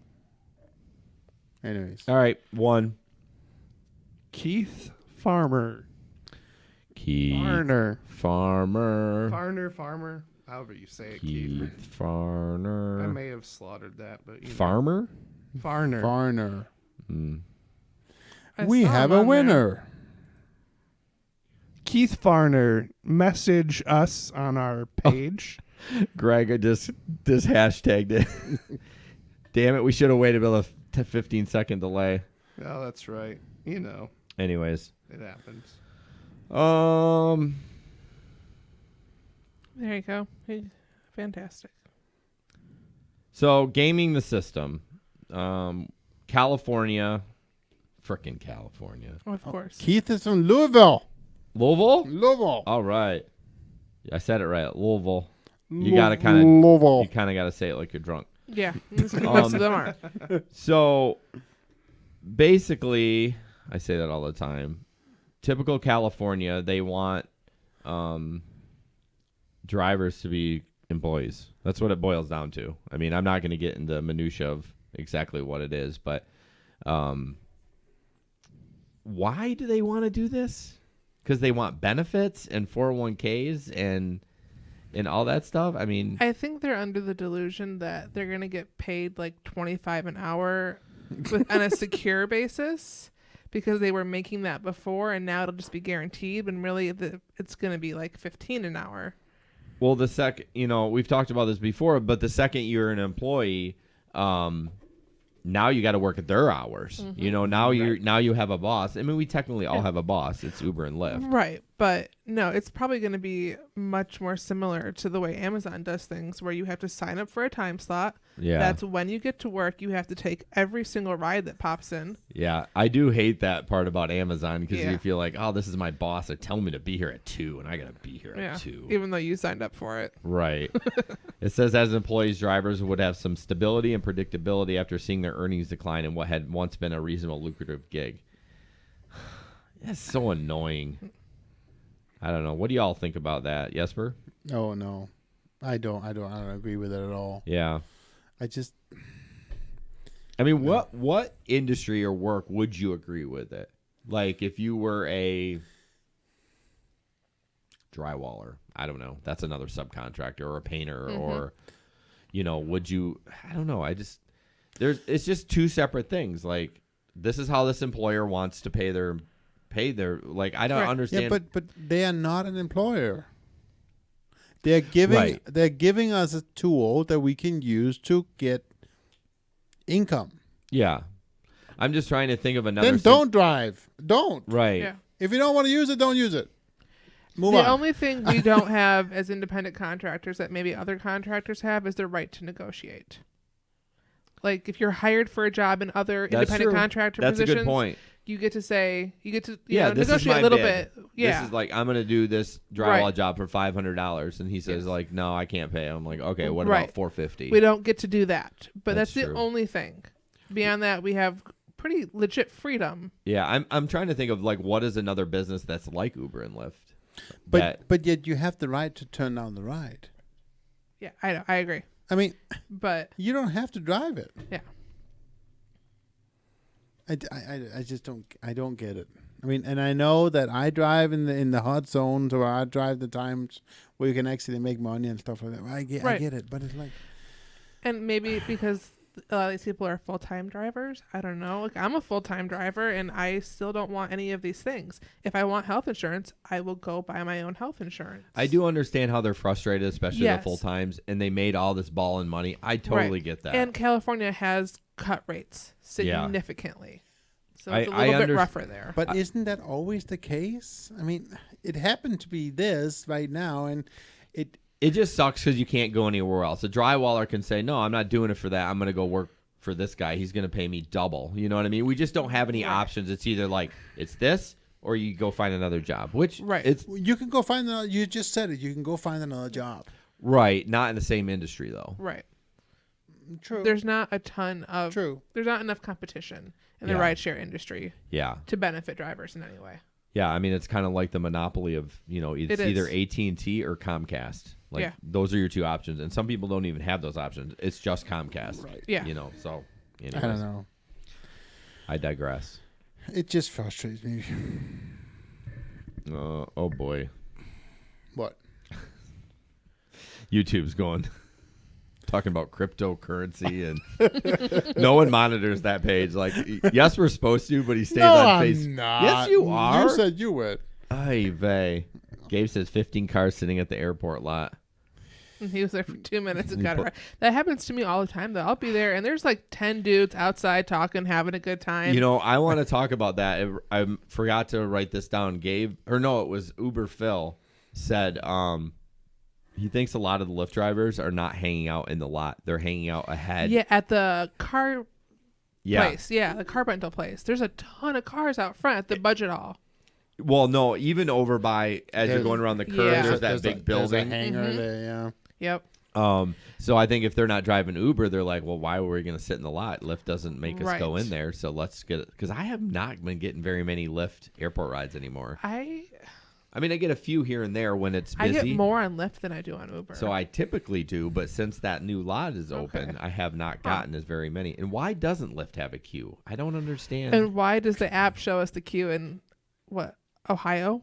Anyways. All right, 1. Keith Farmer. Keith Farner. Farmer. However you say it, Keith Farner. I may have slaughtered that, but Farmer? Farner. We have a winner. Keith Farner, message us on our page. Greg, I just hashtagged it. Damn it, we should have waited till 15-second delay. Oh, that's right. You know, Anyways. it happens. There you go. Fantastic. So gaming the system. California. Frickin' California. Of course. Keith is from Louisville. Louisville? All right. I said it right. Louisville. You gotta kind of gotta say it like you're drunk. Yeah. Most of them are. So basically, I say that all the time. Typical California, they want drivers to be employees. That's what it boils down to. I mean, I'm not going to get into minutia of exactly what it is, but why do they want to do this? Because they want benefits and 401ks and all that stuff. I mean, I think they're under the delusion that they're going to get paid like $25 an hour on a secure basis because they were making that before, and now it'll just be guaranteed. When really, it's going to be like $15 an hour. Well, we've talked about this before, but the second you're an employee, now you got to work at their hours. Mm-hmm. Now you have a boss. I mean, we technically all have a boss. It's Uber and Lyft. Right. But no, it's probably going to be much more similar to the way Amazon does things, where you have to sign up for a time slot. Yeah. That's when you get to work. You have to take every single ride that pops in. Yeah. I do hate that part about Amazon because you feel like, oh, this is my boss. They're telling me to be here at 2 and I got to be here at 2. Even though you signed up for it. Right. It says as employees, drivers would have some stability and predictability after seeing their earnings decline in what had once been a reasonable, lucrative gig. That's so annoying. I don't know. What do y'all think about that, Jesper? Oh no, I don't agree with it at all. Yeah. I mean, what industry or work would you agree with it? Like if you were a drywaller, I don't know. That's another subcontractor, or a painter, or would you? I don't know. It's just two separate things. Like this is how this employer wants to pay their like I don't understand. Yeah, but they are not an employer. They're giving us a tool that we can use to get income. Yeah. I'm just trying to think of another. Then don't drive. Don't. Right. Yeah. If you don't want to use it, don't use it. Move on. The only thing we don't have as independent contractors that maybe other contractors have is the right to negotiate. Like if you're hired for a job in other independent contractor positions, that's a good point. You get to say, negotiate a little bit. Yeah. This is like, I'm going to do this drywall job for $500. And he says like, no, I can't pay. I'm like, okay, what about $450? We don't get to do that. But that's the true. only thing. Beyond that, we have pretty legit freedom. Yeah. I'm trying to think of like, what is another business that's like Uber and Lyft? But yet you have the right to turn down the ride. Yeah, I agree. I mean, but you don't have to drive it. Yeah. I just don't get it. I mean, and I know that I drive in the hot zones, or I drive the times where you can actually make money and stuff like that. I get it, but it's like, and maybe because a lot of these people are full-time drivers, I don't know. Like I'm a full-time driver, and I still don't want any of these things. If I want health insurance, I will go buy my own health insurance. I do understand how they're frustrated, especially the full-times, and they made all this ball and money. I totally get that. And California has cut rates significantly. So it's a little bit rougher there. But isn't that always the case? I mean, it happened to be this right now, and it just sucks because you can't go anywhere else. A drywaller can say, no, I'm not doing it for that. I'm going to go work for this guy. He's going to pay me double. You know what I mean? We just don't have any options. It's either like it's this or you go find another job, which you can go find another. You just said it. You can go find another job. Right. Not in the same industry, though. Right. True. There's not a ton of. True. There's not enough competition in the rideshare industry. Yeah. To benefit drivers in any way. Yeah, I mean it's kind of like the monopoly of it's either AT&T or Comcast. Like those are your two options, and some people don't even have those options. It's just Comcast. Right. Yeah. So. Anyways, I don't know. I digress. It just frustrates me. Oh boy. What? YouTube's going. Talking about cryptocurrency, and no one monitors that page. Like, yes, we're supposed to, but he stays on Facebook. I'm not. Yes, you are. You said you would. Ay vey. Gabe says 15 cars sitting at the airport lot. And he was there for 2 minutes and got it right. That happens to me all the time, though. I'll be there, and there's like 10 dudes outside talking, having a good time. You know, I want to talk about that. I forgot to write this down. It was Uber Phil said he thinks a lot of the Lyft drivers are not hanging out in the lot. They're hanging out ahead. Yeah, at the car place. Yeah, the car rental place. There's a ton of cars out front at the budget hall. Well, no, even over by as you're going around the curve, there's that big building. There's a hangar there, Yep. So I think if they're not driving Uber, they're like, well, why were we going to sit in the lot? Lyft doesn't make us go in there, so let's get it. Because I have not been getting very many Lyft airport rides anymore. I mean, I get a few here and there when it's busy. I get more on Lyft than I do on Uber. So I typically do, but since that new lot is open, I have not gotten as very many. And why doesn't Lyft have a queue? I don't understand. And why does the app show us the queue in Ohio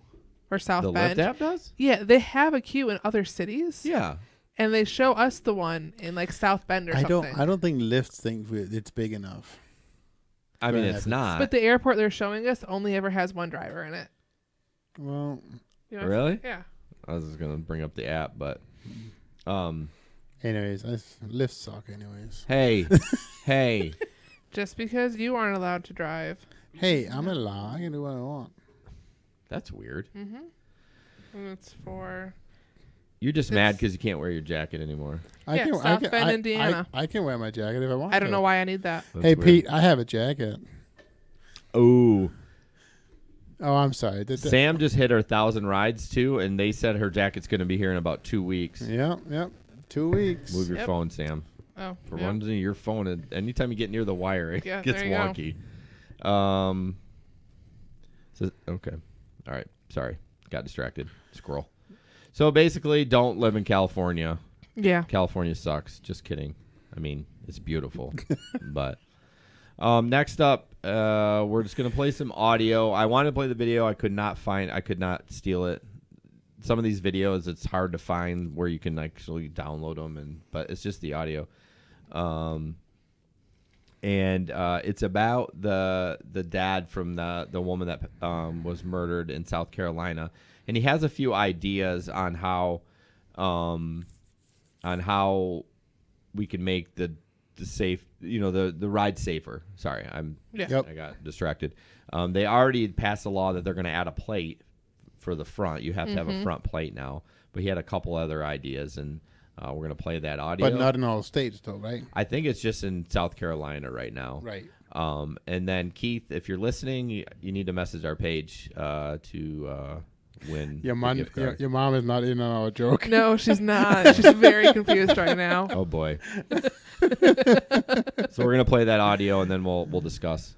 or South Bend? The Lyft app does? Yeah, they have a queue in other cities. Yeah. And they show us the one in like South Bend or something. I don't think Lyft thinks it's big enough. I mean, it's not. But the airport they're showing us only ever has one driver in it. Well, really? Yeah. I was just gonna bring up the app, but anyways, Lyft suck. Anyways. Hey. Just because you aren't allowed to drive. Hey, I'm allowed. I can do what I want. That's weird. Mm-hmm. And it's for. You're just mad because you can't wear your jacket anymore. South Bend, Indiana. I can wear my jacket if I want. I don't know why I need that. That's hey, weird. Pete, I have a jacket. Oh, I'm sorry. Sam just hit her 1,000 rides too, and they said her jacket's going to be here in about 2 weeks. Yep. 2 weeks. Move your phone, Sam. Oh, for one thing, your phone. Anytime you get near the wire, it gets wonky. Okay. All right. Sorry, got distracted. Scroll. So basically, don't live in California. Yeah. California sucks. Just kidding. I mean, it's beautiful. But next up, we're just going to play some audio. I wanted to play the video. I could not steal it. Some of these videos, it's hard to find where you can actually download them, but it's just the audio. And it's about the dad from the woman that was murdered in South Carolina. And he has a few ideas on how we can make the safe, the ride safer. Sorry, I got distracted. They already passed a law that they're going to add a plate for the front. You have to have a front plate now. But he had a couple other ideas, and we're going to play that audio. But not in all states, though, right? I think it's just in South Carolina right now. Right. And then Keith, if you're listening, you need to message our page to win. Your mom is not in on our joke. No, she's not. She's very confused right now. Oh boy. So we're gonna play that audio and then we'll discuss.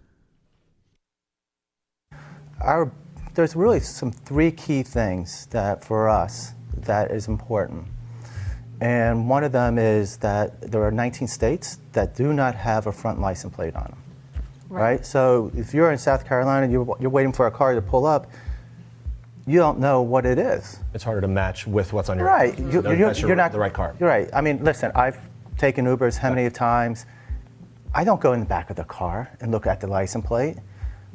There's really some 3 key things that for us that is important. And one of them is that there are 19 states that do not have a front license plate on them. Right? So if you're in South Carolina, you're waiting for a car to pull up, you don't know what it is. It's harder to match with what's on your right. car. You're not the right car. You're right. I mean, listen, I've taken Ubers how many times. I don't go in the back of the car and look at the license plate.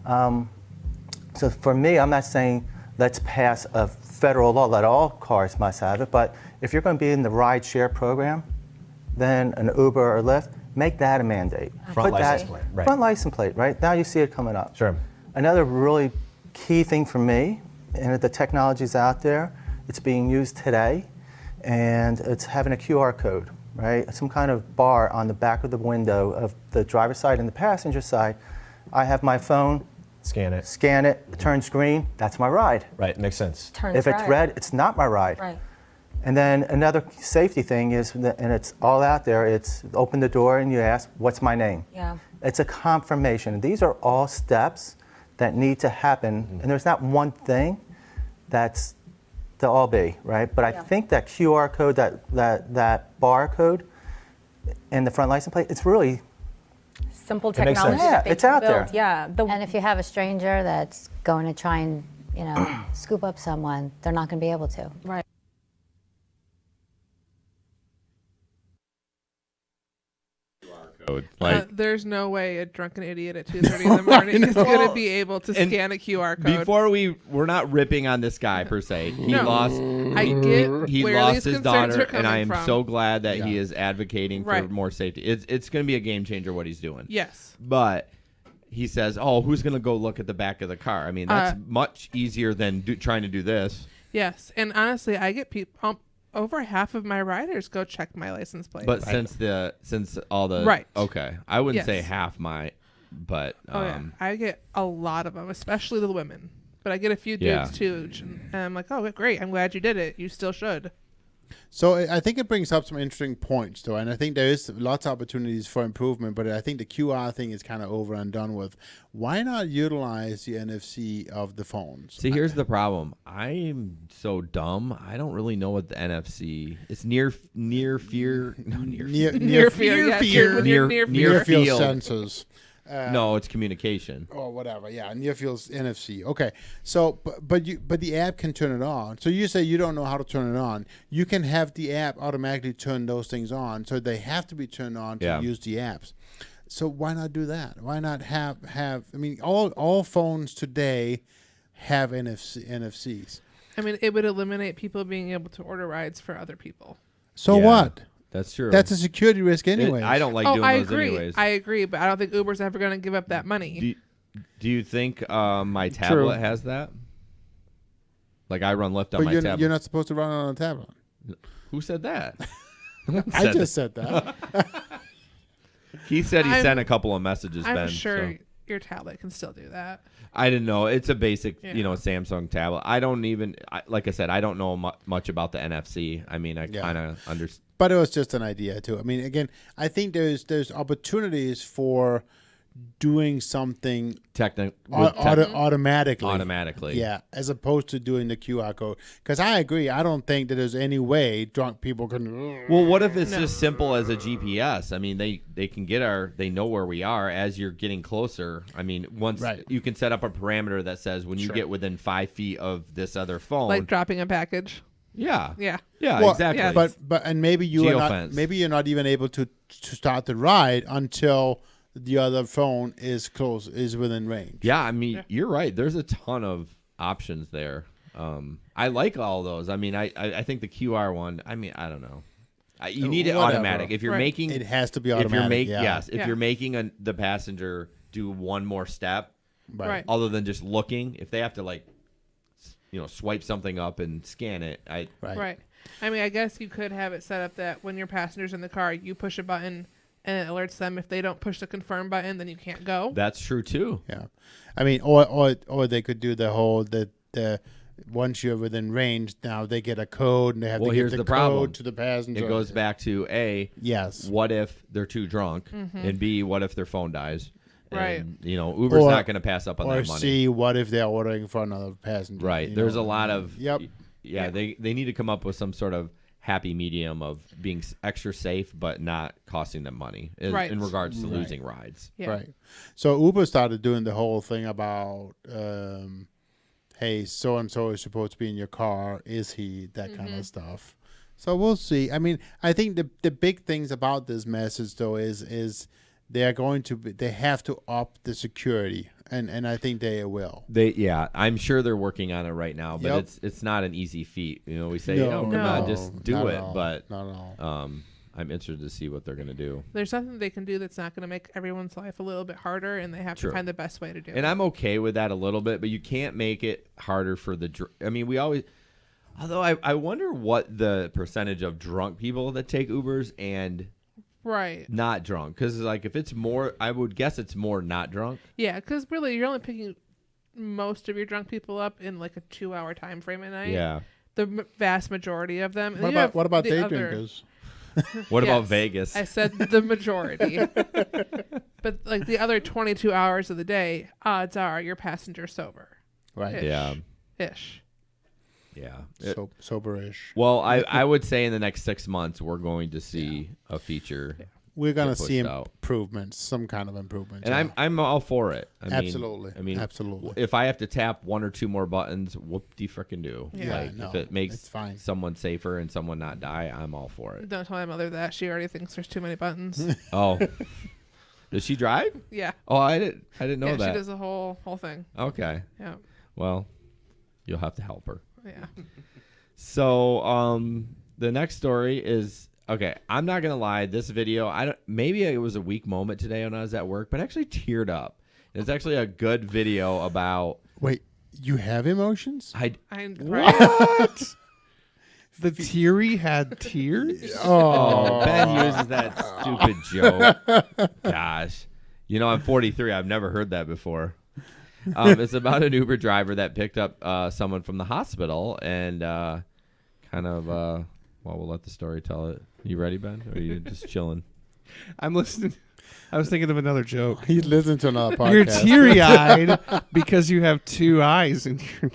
So for me, I'm not saying let's pass a federal law that all cars must have it, but if you're going to be in the Rideshare program, then an Uber or Lyft, make that a mandate. Front license plate. Right. Front license plate, right? Now you see it coming up. Sure. Another really key thing for me, and the technology's out there, it's being used today, and it's having a QR code, right? Some kind of bar on the back of the window of the driver's side and the passenger side. I have my phone. Scan it. It turns green, that's my ride. Right, makes sense. If it's red, it's not my ride. Right. And then another safety thing is, and it's all out there, it's open the door and you ask, what's my name? Yeah. It's a confirmation. These are all steps that need to happen, and there's not one thing that's to all be, right? But I think that QR code, that barcode in the front license plate, it's really simple technology. Yeah, it's out there. Yeah. And if you have a stranger that's going to try and, scoop up someone, they're not going to be able to. Right. Like, there's no way a drunken idiot at 2:30 in the morning is going to be able to scan a QR code. before we're not ripping on this guy per se. He No. lost. I get he where lost these his concerns daughter, are coming and I am from. so glad that he is advocating for Right. more safety. It's going to be a game changer what he's doing. Yes. But he says, "Oh, who's going to go look at the back of the car?" I mean, that's much easier than trying to do this. Yes, and honestly, I get people. Over half of my riders go check my license plate. But since all the Right. Okay, I wouldn't say Yes. half my, but I get a lot of them, especially the women. But I get a few dudes too, and I'm like, oh, great! I'm glad you did it. You still should. So I think it brings up some interesting points, though, and I think there is lots of opportunities for improvement. But I think the QR thing is kind of over and done with. Why not utilize the NFC of the phones? See, here's the problem. I'm so dumb. I don't really know what the NFC. It's near fear. No, Near field sensors. No, it's communication. Or whatever, yeah, near field NFC. Okay, so but the app can turn it on. So you say you don't know how to turn it on. You can have the app automatically turn those things on. So they have to be turned on to use the apps. So why not do that? Why not have? I mean, all phones today have NFCs. I mean, it would eliminate people being able to order rides for other people. So what? That's true. That's a security risk anyway. I don't like doing those anyways. I agree, but I don't think Uber's ever going to give up that money. Do you think my tablet has that? Like I run Lyft on my tablet. You're not supposed to run it on a tablet. Who said that? I just said that. He said he sent a couple of messages, I'm Ben. sure your tablet can still do that. I didn't know. It's a basic, Samsung tablet. I don't even, like I said, I don't know much about the NFC. I mean, I kind of understand. But it was just an idea too. I mean, again, I think there's opportunities for doing something automatically. Yeah, as opposed to doing the QR code. Because I agree, I don't think that there's any way drunk people can. Well, what if it's just simple as a GPS? I mean, they can they know where we are as you're getting closer. I mean, once you can set up a parameter that says when you get within 5 feet of this other phone, like dropping a package. Yeah. Well, exactly. Yes. But maybe you're not even able to start the ride until the other phone is within range. Yeah, I mean, you're right. There's a ton of options there. I like all those. I mean, I think the QR one. I mean, I don't know. You need it automatic. If you're making it has to be automatic. If you're making the passenger do one more step, other than just looking, if they have to swipe something up and scan it. Right. I mean, I guess you could have it set up that when your passenger's in the car, you push a button and it alerts them. If they don't push the confirm button, then you can't go. That's true too. Yeah. I mean, or they could do the whole the once you're within range, now they get a code and they have to give the code to the passenger. It goes back to A, what if they're too drunk? And B, what if their phone dies? Right. And, Uber's not going to pass up on that money. Or C, what if they're ordering for another passenger? Right. There's a lot of... Yep. Yeah, they need to come up with some sort of happy medium of being extra safe but not costing them money in regards to losing rides. Yeah. Right. So Uber started doing the whole thing about, hey, so-and-so is supposed to be in your car. Is he? That kind of stuff. So we'll see. I mean, I think the big things about this message, though, is they have to up the security, and I think they will. I'm sure they're working on it right now, but it's not an easy feat. We say, come on, just do it, but not at all. I'm interested to see what they're going to do. There's nothing they can do that's not going to make everyone's life a little bit harder, and they have to find the best way to do it. And I'm okay with that a little bit, but you can't make it harder for we always. Although I wonder what the percentage of drunk people that take Ubers and not drunk, because if it's more, I would guess it's more not drunk. Yeah, because really you're only picking most of your drunk people up in like a 2-hour time frame a night. Yeah, the vast majority of them. What about day drinkers? What about Vegas? I said the majority. But like the other 22 hours of the day, odds are your passenger's sober. Right. Ish. Yeah. Soberish. Well, I would say in the next 6 months we're going to see a feature. We're going to see improvements, some kind of improvement. And I'm all for it. Absolutely. Absolutely. If I have to tap 1 or 2 more buttons, whoop-de-frickin-do. Yeah. If it makes someone safer and someone not die, I'm all for it. Don't tell my mother that. She already thinks there's too many buttons. Oh. Does she drive? Yeah. Oh, I didn't know Yeah, that. she does the whole thing. Okay. Yeah. Well, you'll have to help her. Yeah. So, the next story is okay. I'm not gonna lie. This video, maybe it was a weak moment today when I was at work, but I actually teared up. It's actually a good video about. Wait, you have emotions? What? The teary had tears? Oh, Ben uses that stupid joke. Gosh. You know, I'm 43. I've never heard that before. It's about an Uber driver that picked up someone from the hospital and well, we'll let the story tell it. You ready, Ben? Or are you just chilling? I'm listening. I was thinking of another joke. He's listening to another podcast. You're teary-eyed because you have two eyes in your.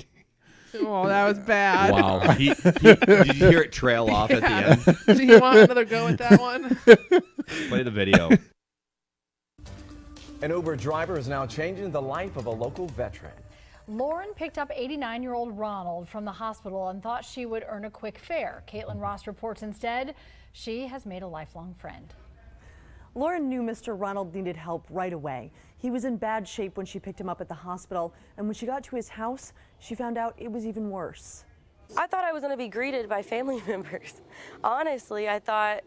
Oh, that was bad. Wow. Did you hear it trail off at the end? Do you want another go at that one? Play the video. An Uber driver is now changing the life of a local veteran. Lauren picked up 89-year-old Ronald from the hospital and thought she would earn a quick fare. Caitlin Ross reports instead she has made a lifelong friend. Lauren knew Mr. Ronald needed help right away. He was in bad shape when she picked him up at the hospital, and when she got to his house, she found out it was even worse. I thought I was going to be greeted by family members. Honestly, I thought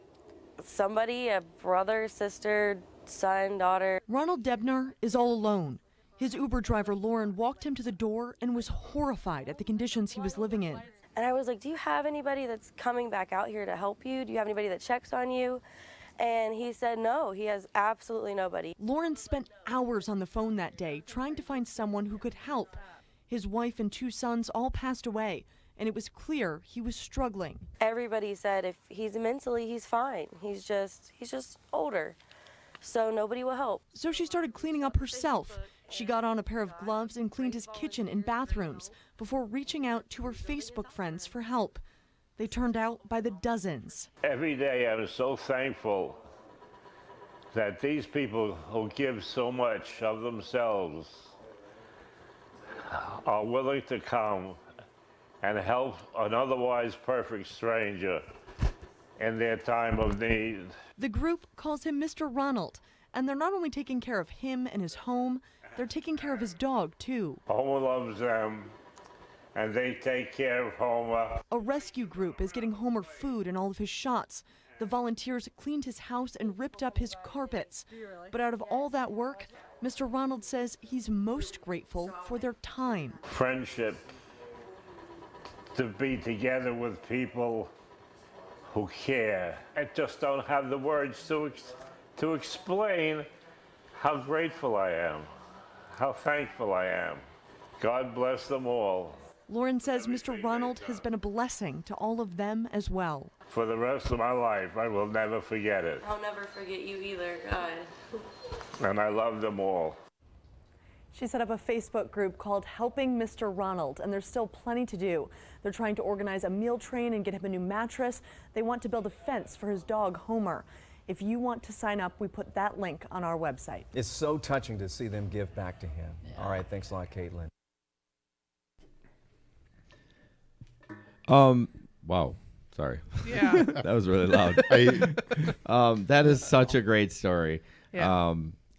somebody, a brother, sister, son, daughter. Ronald Debner is all alone. His Uber driver, Lauren, walked him to the door and was horrified at the conditions he was living in. And I was like, do you have anybody that's coming back out here to help you? Do you have anybody that checks on you? And he said no, he has absolutely nobody. Lauren spent hours on the phone that day trying to find someone who could help. His wife and two sons all passed away, and it was clear he was struggling. Everybody said if he's mentally, he's fine. He's just older, so nobody will help. So she started cleaning up herself. She got on a pair of gloves and cleaned his kitchen and bathrooms before reaching out to her Facebook friends for help. They turned out by the dozens. Every day I'm so thankful that these people who give so much of themselves are willing to come and help an otherwise perfect stranger in their time of need. The group calls him Mr. Ronald, and they're not only taking care of him and his home, they're taking care of his dog, too. Homer loves them, and they take care of Homer. A rescue group is getting Homer food and all of his shots. The volunteers cleaned his house and ripped up his carpets. But out of all that work, Mr. Ronald says he's most grateful for their time. Friendship, to be together with people who care. I just don't have the words to explain how grateful I am, how thankful I am. God bless them all. Lauren says Mr. Ronald has been a blessing to all of them as well. For the rest of my life, I will never forget it. I'll never forget you either, God. And I love them all. She set up a Facebook group called Helping Mr. Ronald, and there's still plenty to do. They're trying to organize a meal train and get him a new mattress. They want to build a fence for his dog, Homer. If you want to sign up, we put that link on our website. It's so touching to see them give back to him. Yeah. All right, thanks a lot, Caitlin. Wow. Sorry. Yeah. That was really loud. That is such a great story. Yeah.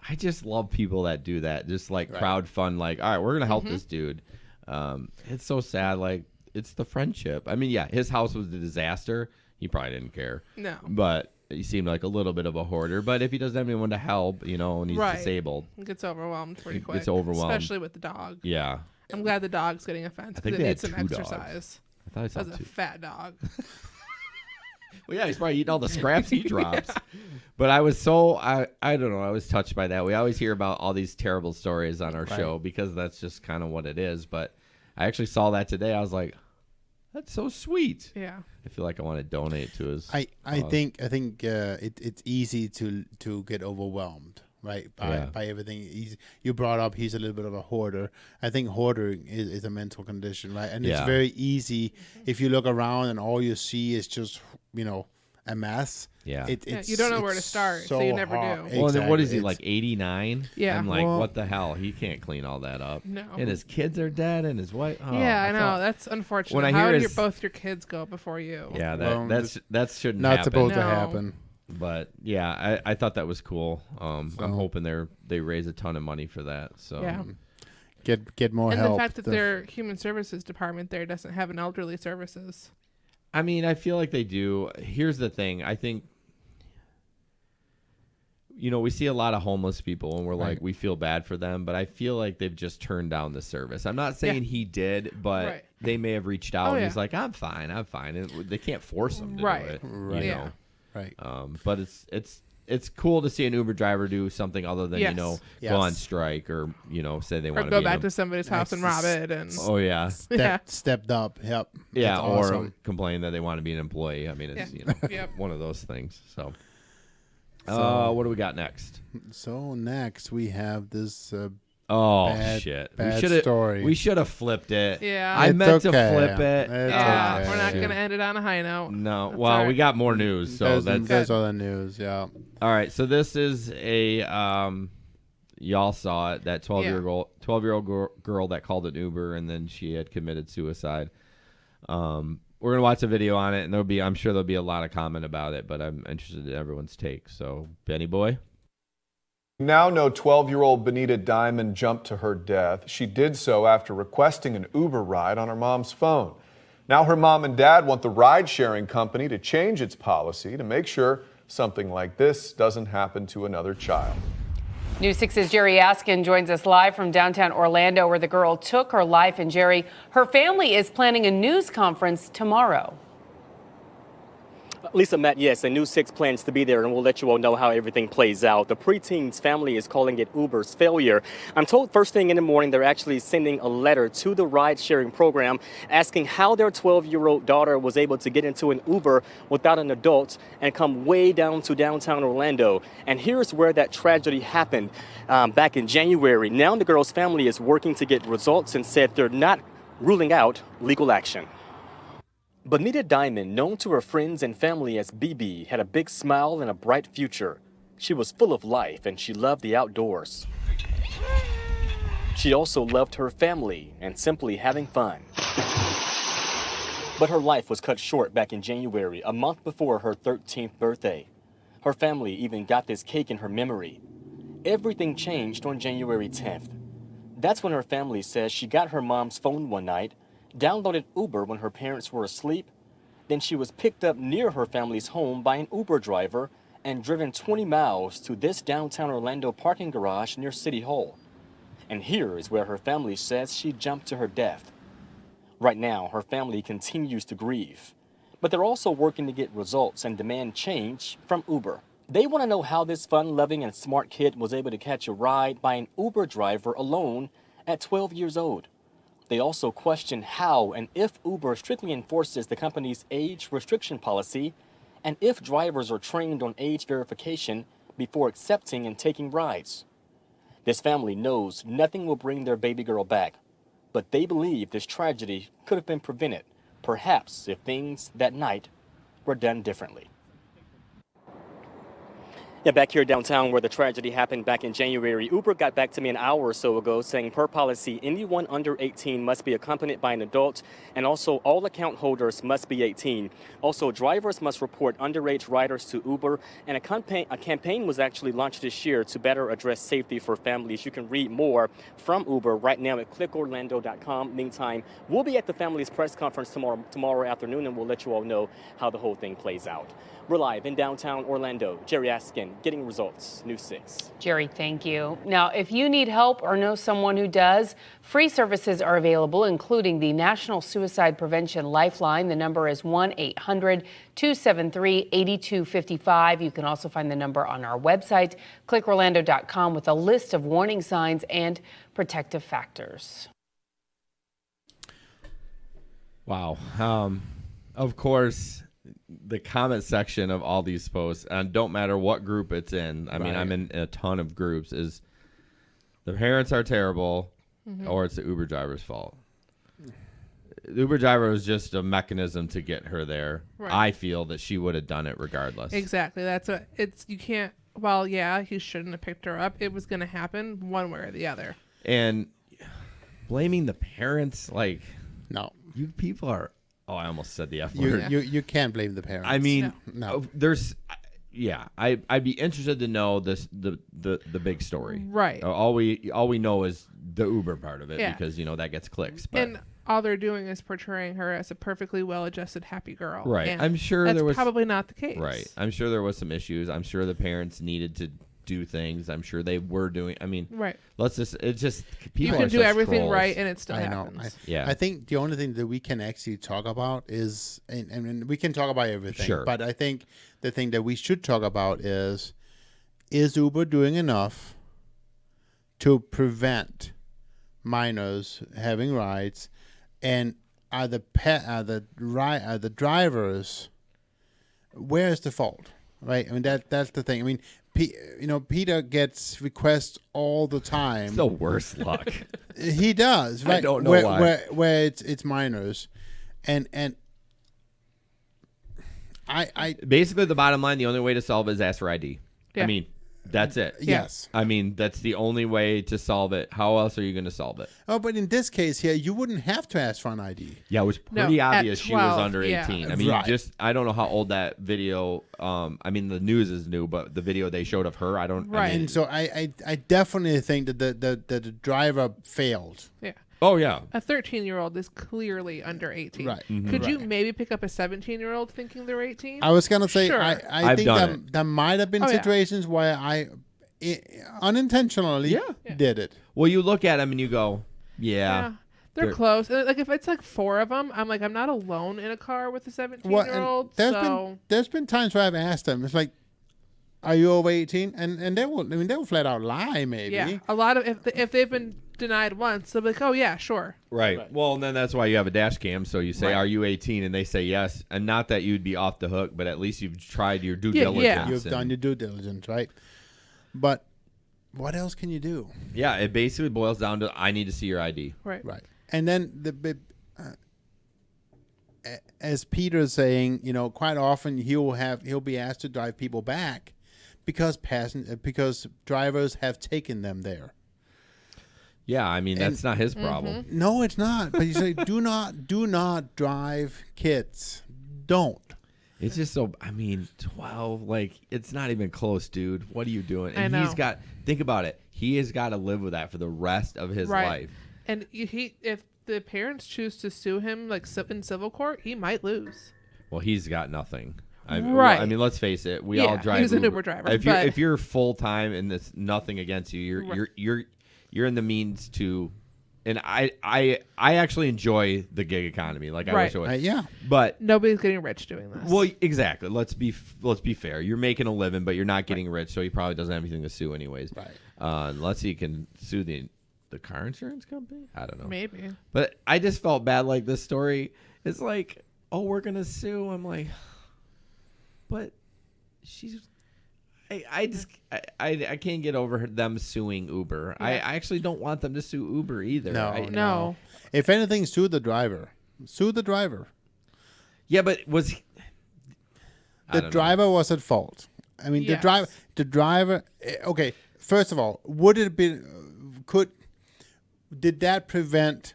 I just love people that do that. Just like crowdfund, like, all right, we're going to help this dude. It's so sad. Like, it's the friendship. I mean, yeah, his house was a disaster. He probably didn't care. No. But he seemed like a little bit of a hoarder. But if he doesn't have anyone to help, you know, and he's disabled. He gets overwhelmed pretty quick. Gets overwhelmed. Especially with the dog. Yeah. I'm glad the dog's getting a fence because it needs some exercise. I thought I saw That's a fat dog. Well, yeah, he's probably eating all the scraps he drops. Yeah. But I was so, I don't know, I was touched by that. We always hear about all these terrible stories on our show because that's just kind of what it is. But I actually saw that today. I was like, that's so sweet. Yeah. I feel like I want to donate to his. I think it's easy to get overwhelmed, right? By everything. You brought up he's a little bit of a hoarder. I think hoarding is a mental condition, right? And it's very easy if you look around and all you see is just, a mess. Yeah. You don't know where to start, so you never do. Well, exactly. Then what is he, like 89? Yeah. I'm like, what the hell? He can't clean all that up. No. And his kids are dead and his wife. Oh, yeah, I know. That's unfortunate. When I How hear did both your kids go before you? Yeah, that shouldn't not happen. supposed to happen. But yeah, I thought that was cool. I'm hoping they raise a ton of money for that. So Yeah. Get more and help. And the fact that their human services department there doesn't have an elderly services. I mean, I feel like they do. Here's the thing. I think, we see a lot of homeless people and we're like, we feel bad for them, but I feel like they've just turned down the service. I'm not saying he did, but they may have reached out and he's like, I'm fine. And they can't force him to do it. Right. Right. But it's cool to see an Uber driver do something other than, go on strike or, say they want to go back to somebody's house and rob it. And Stepped up. Yep. Yeah. That's or awesome. complain that they want to be an employee. I mean, it's, one of those things. So what do we got next? So next we have this shit. Bad story. We should have flipped it. Yeah. I meant to flip it. Yeah. We're not going to end it on a high note. No. That's Well, we got more news. So that's all the news. Yeah. All right. So this is a y'all saw it, that 12-year-old girl that called an Uber and then she had committed suicide. We're going to watch a video on it, and I'm sure there'll be a lot of comment about it, but I'm interested in everyone's take. So, Benny boy. Now know 12-year-old Benita Diamond jumped to her death. She did so after requesting an Uber ride on her mom's phone. Now her mom and dad want the ride-sharing company to change its policy to make sure something like this doesn't happen to another child. News 6's Jerry Askin joins us live from downtown Orlando, where the girl took her life. And Jerry, her family is planning a news conference tomorrow. Lisa, Matt, yes, and News 6 plans to be there, and we'll let you all know how everything plays out. The preteen's family is calling it Uber's failure. I'm told first thing in the morning they're actually sending a letter to the ride-sharing program asking how their 12-year-old daughter was able to get into an Uber without an adult and come way down to downtown Orlando. And here's where that tragedy happened back in January. Now the girl's family is working to get results and said they're not ruling out legal action. Benita Diamond, known to her friends and family as BB, had a big smile and a bright future. She was full of life and she loved the outdoors. She also loved her family and simply having fun. But her life was cut short back in January, a month before her 13th birthday. Her family even got this cake in her memory. Everything changed on January 10th. That's when her family says she got her mom's phone one night, downloaded Uber when her parents were asleep. Then she was picked up near her family's home by an Uber driver and driven 20 miles to this downtown Orlando parking garage near City Hall. And here is where her family says she jumped to her death. Right now, her family continues to grieve, but they're also working to get results and demand change from Uber. They want to know how this fun-loving and smart kid was able to catch a ride by an Uber driver alone at 12 years old. They also question how and if Uber strictly enforces the company's age restriction policy and if drivers are trained on age verification before accepting and taking rides. This family knows nothing will bring their baby girl back, but they believe this tragedy could have been prevented, perhaps if things that night were done differently. Yeah, back here downtown where the tragedy happened back in January, Uber got back to me an hour or so ago saying per policy, anyone under 18 must be accompanied by an adult, and also all account holders must be 18. Also, drivers must report underage riders to Uber, and a campaign was actually launched this year to better address safety for families. You can read more from Uber right now at clickorlando.com. Meantime, we'll be at the family's press conference tomorrow afternoon, and we'll let you all know how the whole thing plays out. We're live in downtown Orlando. Jerry Askin, Getting Results, News 6. Jerry, thank you. Now, if you need help or know someone who does, free services are available, including the National Suicide Prevention Lifeline. The number is 1-800-273-8255. You can also find the number on our website, clickorlando.com, with a list of warning signs and protective factors. Wow. Of course, the comment section of all these posts, and don't matter what group it's in, I mean, I'm in a ton of groups, is the parents are terrible or it's the Uber driver's fault. The Uber driver was just a mechanism to get her there. Right. I feel that she would have done it regardless. Exactly. That's what you can't, well, yeah, he shouldn't have picked her up. It was going to happen one way or the other. And blaming the parents, like, no, you people are, oh, I almost said the F word. You can't blame the parents. I mean, no. there's, yeah, I'd be interested to know the big story. Right. All we know is the Uber part of it Yeah. because that gets clicks. But And all they're doing is portraying her as a perfectly well-adjusted, happy girl. right, And I'm sure that's there was probably not the case. Right, I'm sure there was some issues. I'm sure the parents needed to do things. I'm sure they were doing. I mean, right. It's just people You can are do such everything trolls. right, and it still I know. happens. Yeah. I think the only thing that we can actually talk about is, and we can talk about everything, Sure. but I think the thing that we should talk about is Uber doing enough to prevent minors having rides, and are the drivers, where is the fault? Right? I mean, that's the thing. I mean, Peter gets requests all the time. It's the worst luck. He does, right? I don't know where, why. Where it's minors, and I basically the bottom line, the only way to solve it is ask for ID. Yeah. I mean, that's it. Yes. I mean, that's the only way to solve it. How else are you going to solve it? Oh, but in this case here, you wouldn't have to ask for an ID. Yeah, it was No, pretty at obvious she was 12, under 18. yeah. I mean, Right. I don't know how old that video. I mean, the news is new, but the video they showed of her, I don't. Right. I mean, And so I definitely think that the driver failed. Yeah. oh yeah. A 13-year-old is clearly under 18. Right. Mhm. Could you Right. maybe pick up a 17-year-old thinking they're 18? I was gonna say Sure. I I've think done that there might have been Oh, yeah. situations where I unintentionally Yeah. did it. Well, you look at them and you go, yeah. They're close. And, like if it's like 4 of them, I'm like, I'm not alone in a car with a 17-year-old. There's been times where I've asked them, it's like, are you over 18? And they'll flat out lie maybe. Yeah, a lot of if they've been denied once, they'll be like, oh yeah, sure. Right. Well, and then that's why you have a dash cam. So you say, Right. "Are you 18?" and they say yes, and not that you'd be off the hook, but at least you've tried your due Yeah, diligence. yeah. You've done your due diligence, right? But what else can you do? Yeah, it basically boils down to I need to see your ID. Right. Right. And then as Peter's saying, quite often he'll be asked to drive people back because drivers have taken them there. Yeah, I mean that's not his problem. No, it's not. But you say do not drive kids. Don't. It's just so. I mean, 12. Like it's not even close, dude. What are you doing? I And know. he's got. Think about it. He has got to live with that for the rest of his Right. life. And if the parents choose to sue him like in civil court, he might lose. Well, he's got nothing. Right. I mean, let's face it. We Yeah, all drive. he's an Uber driver, but- If you're full time and it's nothing against you, you're in the means to. And I actually enjoy the gig economy. Like I Right. wish I would. Yeah. But Nobody's getting rich doing this. well, exactly. Let's be fair. You're making a living, but you're not getting rich, so he probably doesn't have anything to sue anyways. Right. Unless he can sue the car insurance company. I don't know. Maybe. But I just felt bad. Like this story is like, oh, we're gonna sue. I'm like, but she's. I can't get over them suing Uber. Yeah. I actually don't want them to sue Uber either. No. If anything, sue the driver. Sue the driver. Yeah, but was The driver was at fault. I mean, Yes. the driver. Okay, first of all, would it have been? Did that prevent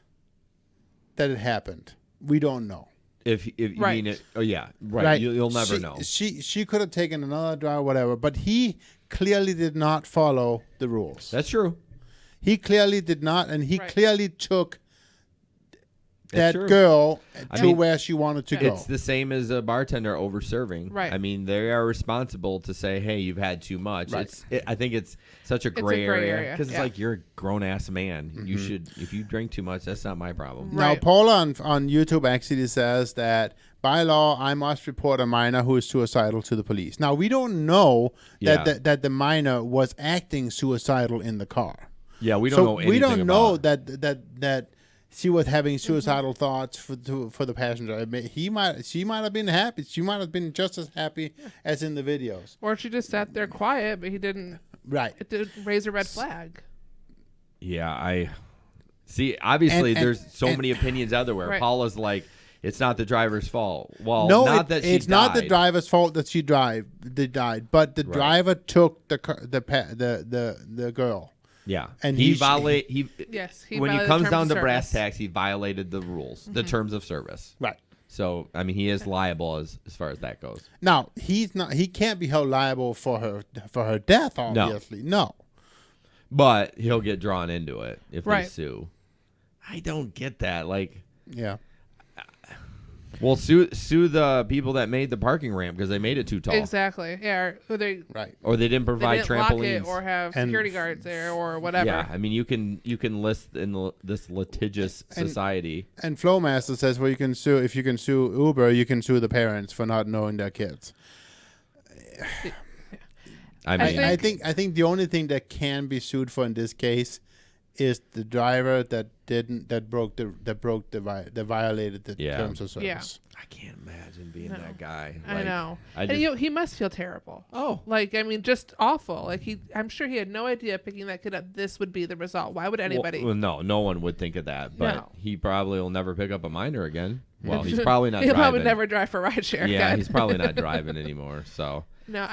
that it happened? We don't know. if you Right. mean it? Oh yeah, right. You'll never know. She could have taken another driver, whatever. But he clearly did not follow the rules. That's true. He clearly did not, and he Right. clearly took That's that true. girl I to mean, where she wanted to go. It's the same as a bartender over serving. Right. I mean, they are responsible to say, "Hey, you've had too much." Right. I think it's such a a gray gray area area, because yeah. it's like you're a grown ass man. You should, if you drink too much, that's not my problem. Now, Right. Paula on YouTube actually says that by law, I must report a minor who is suicidal to the police. Now, we don't know that Yeah. that the minor was acting suicidal in the car. Yeah, we don't So know anything we don't know about that she was having suicidal thoughts for the passenger. I mean, she might have been happy. She might have been just as happy as in the videos. Or she just sat there quiet, but he didn't. Right. It didn't raise a red flag. Yeah, I see. Obviously, And- there's so and- many opinions everywhere. Right. Paula's like, it's not the driver's fault. Well, No, not that she it's not the died. driver's fault that they died, but the Right. driver took the girl. Yeah, And he he violate he. Yes, he when he violated comes terms down of to brass service. tacks, he violated the rules, the terms of service. Right. So I mean, he is liable as far as that goes. Now he's not. He can't be held liable for her death. Obviously, no. But he'll get drawn into it if they Right. sue. I don't get that. Like, Yeah. well, sue the people that made the parking ramp because they made it too tall. Exactly. Yeah. Or they right. Or they didn't provide lock trampolines it or have security guards there or whatever. Yeah, I mean, you can list in this litigious society. And Flowmaster says, well, you can sue if you can sue Uber, you can sue the parents for not knowing their kids. I think the only thing that can be sued for in this case is the driver that violated the terms of service. Yeah. I can't imagine being that guy. I know. I And he must feel terrible. Oh. Like, I mean, just awful. Like, I'm sure he had no idea picking that kid up, this would be the result. Why would anybody? Well, no one would think of that. But No. he probably will never pick up a minor again. Well, he's probably not He'll driving. probably never drive for rideshare Yeah, again. he's probably not driving anymore. So. No,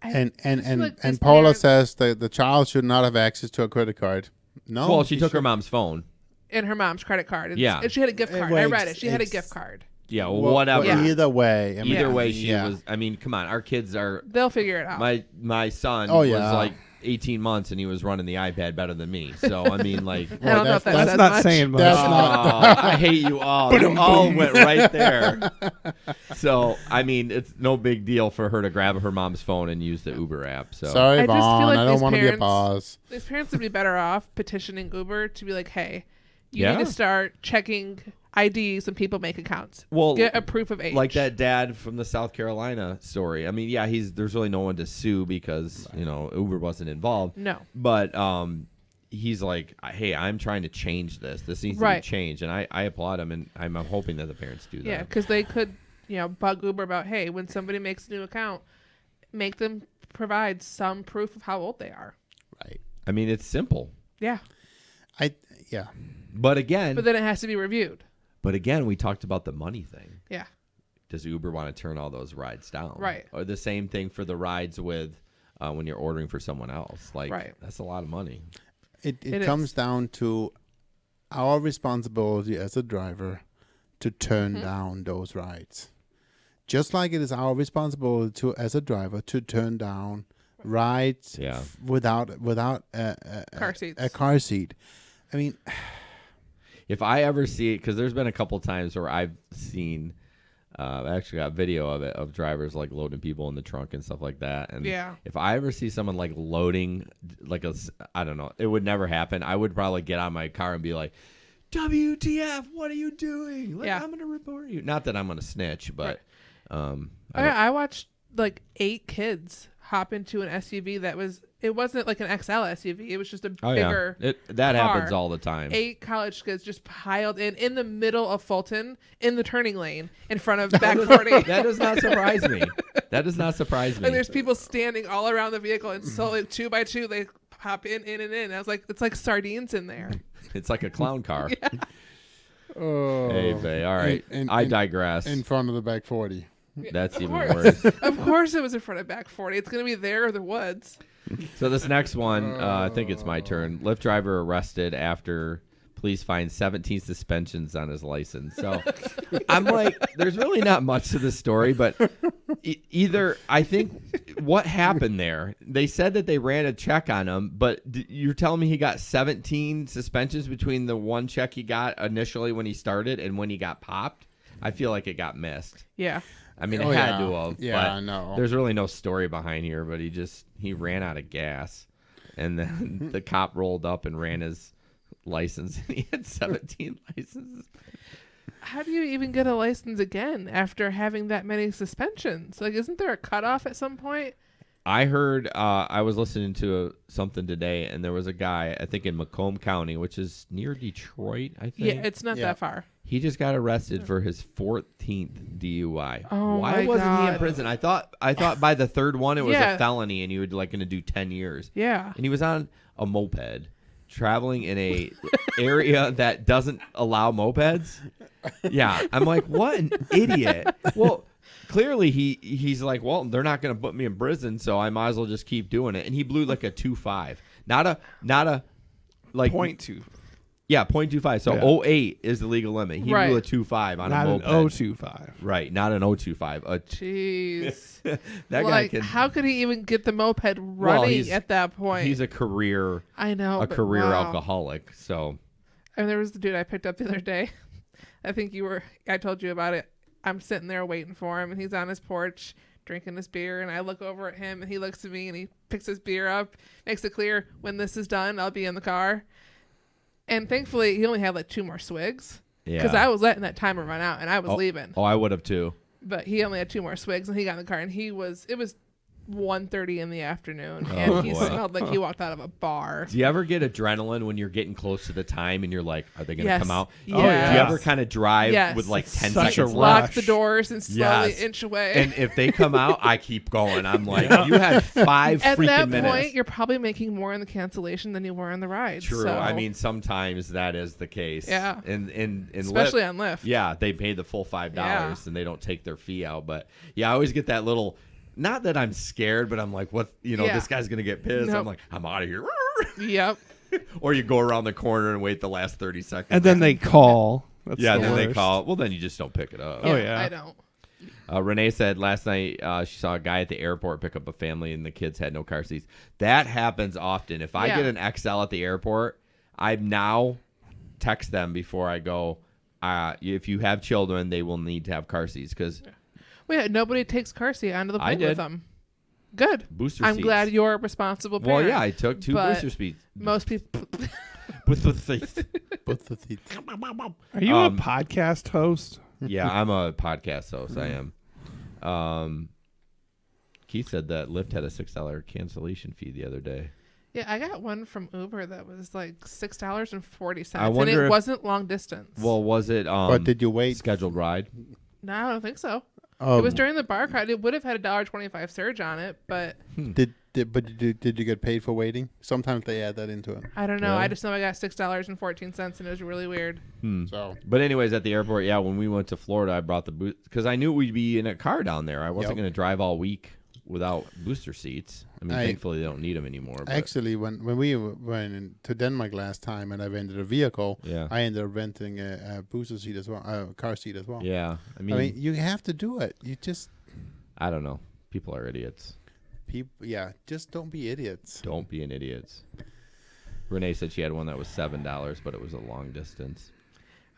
And Paula says that the child should not have access to a credit card. No. Well, she took her mom's phone. in her mom's credit card. Yeah. And she had a gift card. Well, I read it. She had a gift card. Yeah, Well, whatever. either way. I mean, Either way, she yeah. was. I mean, come on. Our kids are. They'll figure it out. My son Oh, was yeah. like 18 months and he was running the iPad better than me. So I mean, like, I don't know if that That's says not much. saying much. That's not. I hate you all. You all went right there. So I mean, it's no big deal for her to grab her mom's phone and use the Uber app. So Sorry, I just feel Vaughn. like I don't these want to be a parents- boss. These parents would be better off petitioning Uber to be like, hey, you Yeah. need to start checking IDs when people make accounts. Well, get a proof of age. like that dad from the South Carolina story. I mean, yeah, there's really no one to sue because Uber wasn't involved. No. But he's like, hey, I'm trying to change this. This needs to Right. be changed, and I applaud him, and I'm hoping that the parents do that. Yeah, because they could, bug Uber about, hey, when somebody makes a new account, make them provide some proof of how old they are. Right. I mean, it's simple. Yeah. Yeah. But again, But then it has to be reviewed. we talked about the money thing. Yeah. Does Uber want to turn all those rides down? Right. Or the same thing for the rides with when you're ordering for someone else. Like, Right. that's a lot of money. It comes down to our responsibility as a driver to turn down those rides. Just like it is our responsibility as a driver to turn down rides without Car seats. a car seat. I mean, If I ever see it, because there's been a couple times where I've seen, I actually got video of it, of drivers like loading people in the trunk and stuff like that. And Yeah. if I ever see someone like loading, like I don't know, it would never happen. I would probably get out of my car and be like, WTF, what are you doing? Like, Yeah. I'm going to report you. Not that I'm going to snitch, but I watched like 8 kids hop into an SUV it wasn't like an XL SUV. It was just a bigger that car. happens all the time. 8 college kids just piled in the middle of Fulton in the turning lane in front of back 40. That does not surprise me. That does not surprise me. And there's people standing all around the vehicle, and slowly 2 by 2 they hop in and in. I was like, it's like sardines in there. It's like a clown car. Yeah. oh, Hey, Faye, all right. I digress. In front of the back 40. That's Of even course. worse. Of course it was in front of back 40. It's going to be there or the woods. So this next one, I think it's my turn. Lyft driver arrested after police find 17 suspensions on his license. So I'm like, there's really not much to the story, but either I think what happened there, they said that they ran a check on him, but you're telling me he got 17 suspensions between the one check he got initially when he started and when he got popped? I feel like it got missed. Yeah. I mean, it had to have. Yeah, but I know. There's really no story behind here, but he ran out of gas, and then the cop rolled up and ran his license, and he had 17 licenses. How do you even get a license again after having that many suspensions? Like, isn't there a cutoff at some point? I heard, I was listening to something today, and there was a guy, I think in Macomb County, which is near Detroit, I think. Yeah, it's not that far. He just got arrested for his 14th DUI. Oh, Why my wasn't he in God. prison? I thought by the third one it was Yeah. a felony and he would going to do 10 years. Yeah. And he was on a moped traveling in a area that doesn't allow mopeds. Yeah, I'm like, what an idiot. Well, clearly he's like, well, they're not going to put me in prison, so I might as well just keep doing it. And he blew like a 2.5. Not a like 0.2. Yeah, 0.25. So 0.8 is the legal limit. He Right. blew a 2.5 on Not a an moped. 0.25. Right, not an 0.25. Jeez. That guy like, can. how could he even get the moped running he's- at that point? He's a career. I know, A but career wow. alcoholic. So. And there was the dude I picked up the other day. I think I told you about it. I'm sitting there waiting for him, and he's on his porch drinking his beer, and I look over at him, and he looks at me, and he picks his beer up, makes it clear, when this is done, I'll be in the car. And thankfully, he only had like 2 more swigs. Because Yeah. I was letting that timer run out, and I was leaving. Oh, I would have too. But he only had 2 more swigs, and he got in the car, and it was 1:30 in the afternoon, and he boy. smelled like he walked out of a bar. Do you ever get adrenaline when you're getting close to the time and you're like, are they going to Yes. come out? Oh, yeah. Do you ever kind of drive Yes. with like 10 Such a seconds Lock left? the doors and slowly inch away. And if they come out, I keep going. I'm like, you had 5 At freaking that minutes. point, you're probably making more in the cancellation than you were on the ride. True. So. I mean, sometimes that is the case. Yeah. In Especially Lyft, on Lyft. Yeah, they pay the full $5 Yeah. and they don't take their fee out. But yeah, I always get that little. Not that I'm scared, but I'm like, what? Yeah. This guy's gonna get pissed. Nope. I'm like, I'm out of here. Yep. Or you go around the corner and wait the last 30 seconds. And then they call. That's yeah, the then they worst. call. Well, then you just don't pick it up. Oh, yeah. I don't. Renee said last night she saw a guy at the airport pick up a family and the kids had no car seats. That happens often. If I get an XL at the airport, I now text them before I go. If you have children, they will need to have car seats because. Wait, nobody takes car seat onto the I plane with did. them. Good. Booster I'm seats. glad you're a responsible parent. Well, yeah, I took 2 but booster seats. Most people. Booster seats. Are you a podcast host? Yeah, I'm a podcast host. I am. Keith said that Lyft had a $6 cancellation fee the other day. Yeah, I got one from Uber that was like $6.40, I and wonder it if- wasn't long distance. Well, was it? But did you wait? Scheduled ride? No, I don't think so. It was during the bar card. It would have had a $1.25 surge on it, but Did you get paid for waiting? Sometimes they add that into it. I don't know. Really? I just know I got $6.14, and it was really weird. So, But anyways, at the airport, yeah, when we went to Florida, I brought the boost because I knew we'd be in a car down there. I wasn't Yep. going to drive all week without booster seats. I mean, thankfully they don't need them anymore. But actually, when we went to Denmark last time and I rented a vehicle, Yeah. I ended up renting a booster seat as well, a car seat as well. yeah, I mean, you have to do it. You just I don't know. People are idiots. just don't be idiots. Don't be an idiot. Renee said she had one that was $7, but it was a long distance.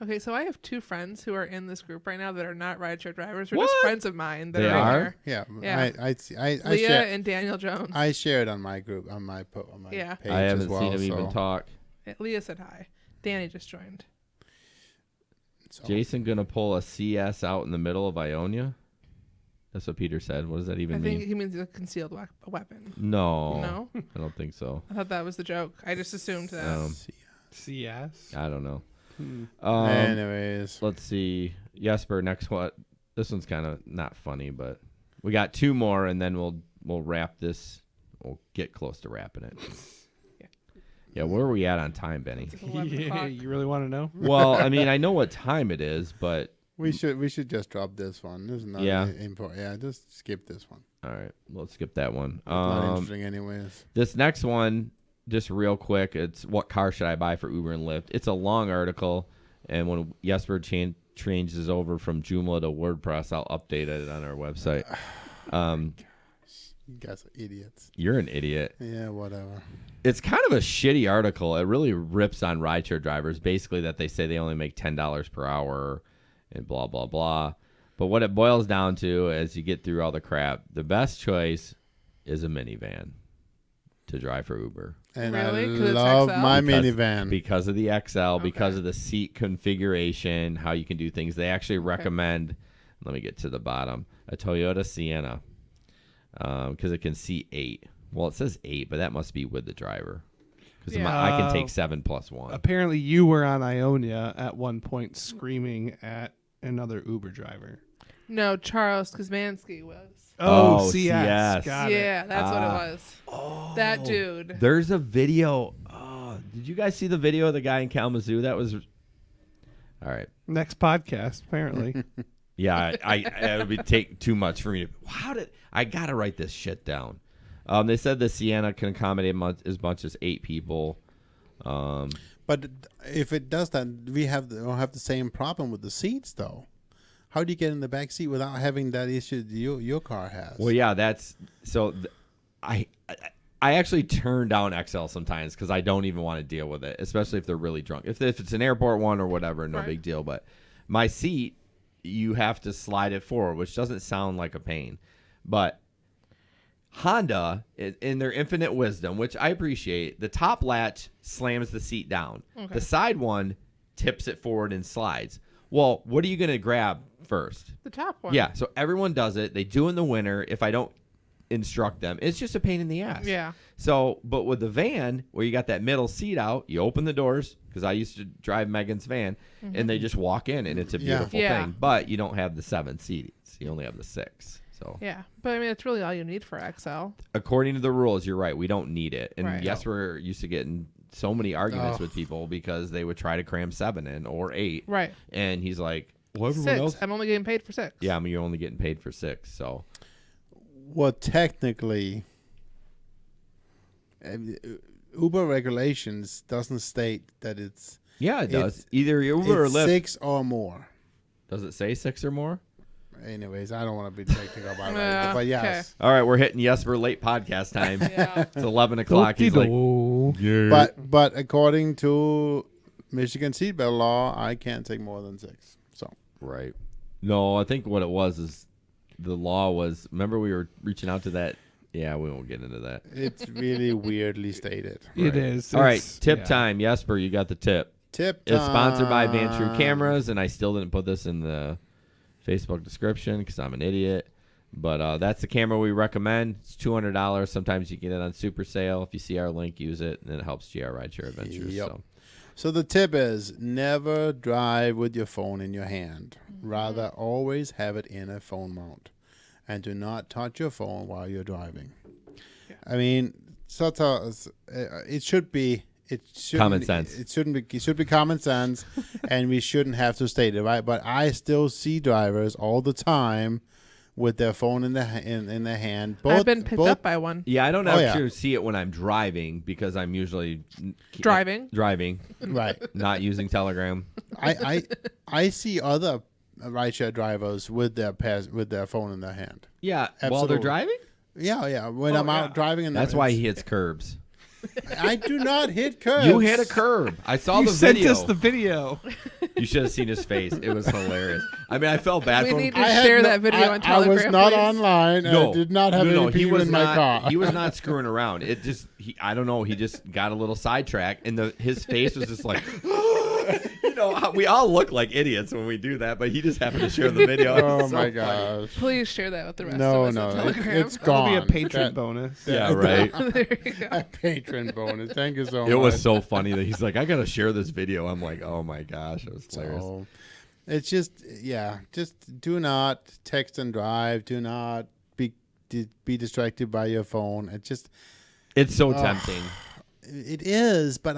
Okay, so I have 2 friends who are in this group right now that are not rideshare drivers. They're What? just friends of mine that They are in are? here. Yeah, Yeah. I Leah share, and Daniel Jones. I share it on my group on my Yeah. page I haven't as well. seen him even talk. Yeah, Leah said hi. Danny just joined. So, Jason gonna pull a CS out in the middle of Ionia? That's what Peter said. What does that even I mean? think he means a concealed weapon. No. No? I don't think so. I thought that was the joke. I just assumed that. CS. I don't know. Anyways, let's see. Jesper, next one. This one's kind of not funny, but we got 2 more, and then we'll wrap this. We'll get close to wrapping it. Yeah, where are we at on time, Benny? Yeah, you really want to know? Well, I mean, I know what time it is, but we should just drop this one. This is not important. Yeah, just skip this one. all right, let's skip that one. It's not interesting anyways. This next one, just real quick, it's what car should I buy for Uber and Lyft? It's a long article, and when Jesper changes over from Joomla to WordPress, I'll update it on our website. You guys are idiots. You're an idiot. Yeah, whatever. It's kind of a shitty article. It really rips on rideshare drivers, basically that they say they only make $10 per hour and blah, blah, blah. But what it boils down to, as you get through all the crap, the best choice is a minivan to drive for Uber. And Really? I 'Cause it's love XL? my Because- minivan. Because of the XL, because of the seat configuration, how you can do things. They actually recommend, let me get to the bottom, a Toyota Sienna because it can seat 8. Well, it says 8, but that must be with the driver. Because I can take 7 plus 1. Apparently, you were on Ionia at one point screaming at another Uber driver. No, Charles Kuzmansky was. Oh, CS. Got it. Yeah, that's what it was. That dude. There's a video. Oh, did you guys see the video of the guy in Kalamazoo? That was... All right. Next podcast, apparently. Yeah, it would take too much for me. I got to write this shit down. They said the Sienna can accommodate as much as 8 people. But But if it does that, we don't have the same problem with the seats, though. How do you get in the back seat without having that issue your car has? Well, yeah, that's so. I actually turn down XL sometimes because I don't even want to deal with it, especially if they're really drunk. If it's an airport one or whatever, no big deal. But my seat, you have to slide it forward, which doesn't sound like a pain. But Honda, in their infinite wisdom, which I appreciate, the top latch slams the seat down. Okay. The side one tips it forward and slides. Well, what are you going to grab first? The top one. Yeah, so everyone does it. They do in the winter. If I don't instruct them, it's just a pain in the ass. Yeah. So, but with the van, where you got that middle seat out, you open the doors, because I used to drive Megan's van, and they just walk in, and it's a beautiful thing. But you don't have the 7 seats. You only have the 6. So Yeah, but I mean, it's really all you need for XL. according to the rules, you're right. We don't need it. And Right. yes, we're used to getting so many arguments with people because they would try to cram 7 in or 8. Right. And he's like, well, everyone 6. else. I'm only getting paid for 6. Yeah, I mean, you're only getting paid for 6. So Well, technically, Uber regulations doesn't state that it's. yeah, it does. Either Uber or it's Lyft. 6 or more. Does it say 6 or more? Anyways, I don't want to be technical about it, but yes. All right, we're hitting Jesper late podcast time. It's 11 o'clock. He's like, yeah. But according to Michigan seatbelt law, I can't take more than 6. So right. No, I think what it was is the law was. Remember, we were reaching out to that. Yeah, we won't get into that. it's really weirdly stated. It is. All right, It's- tip yeah. time. Jesper, you got the tip. Tip It's sponsored by Van True time. Cameras, and I still didn't put this in the Facebook description because I'm an idiot. But that's the camera we recommend. It's $200. Sometimes you get it on super sale. If you see our link, use it, and it helps GR Rideshare Adventures. Yep. So the tip is never drive with your phone in your hand. Rather, always have it in a phone mount. And do not touch your phone while you're driving. I mean, it should be... It shouldn't, Common sense. It should be common sense, and we shouldn't have to state it, right? But I still see drivers all the time with their phone in their hand. I've been picked up by one. Yeah, I don't actually see it when I'm driving because I'm usually Driving. Right. Not using Telegram. I see other rideshare drivers with their phone in their hand. Yeah, while Absolutely. they're driving? Yeah. When I'm out driving, That's why he hits curbs. I do not hit curbs. You hit a curb. I saw You the sent video. us the video. You should have seen his face. It was hilarious. I mean, I felt bad We for him. need to share that video on Telegram. I was not please. online. And I did not have any people in my car. He was not screwing around. It just, I don't know. He just got a little sidetracked, and his face was just like, you know, we all look like idiots when we do that, but he just happened to share the video. Oh It's so my funny. gosh. Please share that with the rest No, of us no, on Telegram. it's gone. That'll be a Patreon bonus. Yeah, right. There you go. A patron bonus. Thank you so much. It was so funny that he's like, I got to share this video. I'm like, oh my gosh. It was hilarious. So, it's just, just do not text and drive. Do not be distracted by your phone. It's so tempting. It is, but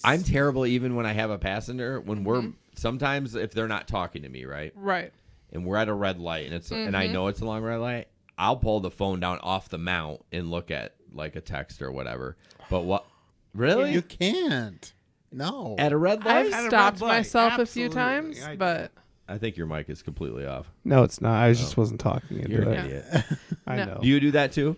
I'm terrible even when I have a passenger. When we're sometimes if they're not talking to me, right? Right. And we're at a red light, and and I know it's a long red light. I'll pull the phone down off the mount and look at like a text or whatever. But what? Really? You can't. No. At a red light? I've stopped myself a few times, but I think your mic is completely off. No, it's not. I just wasn't talking into You're it. an idiot. I No. know. Do you do that too?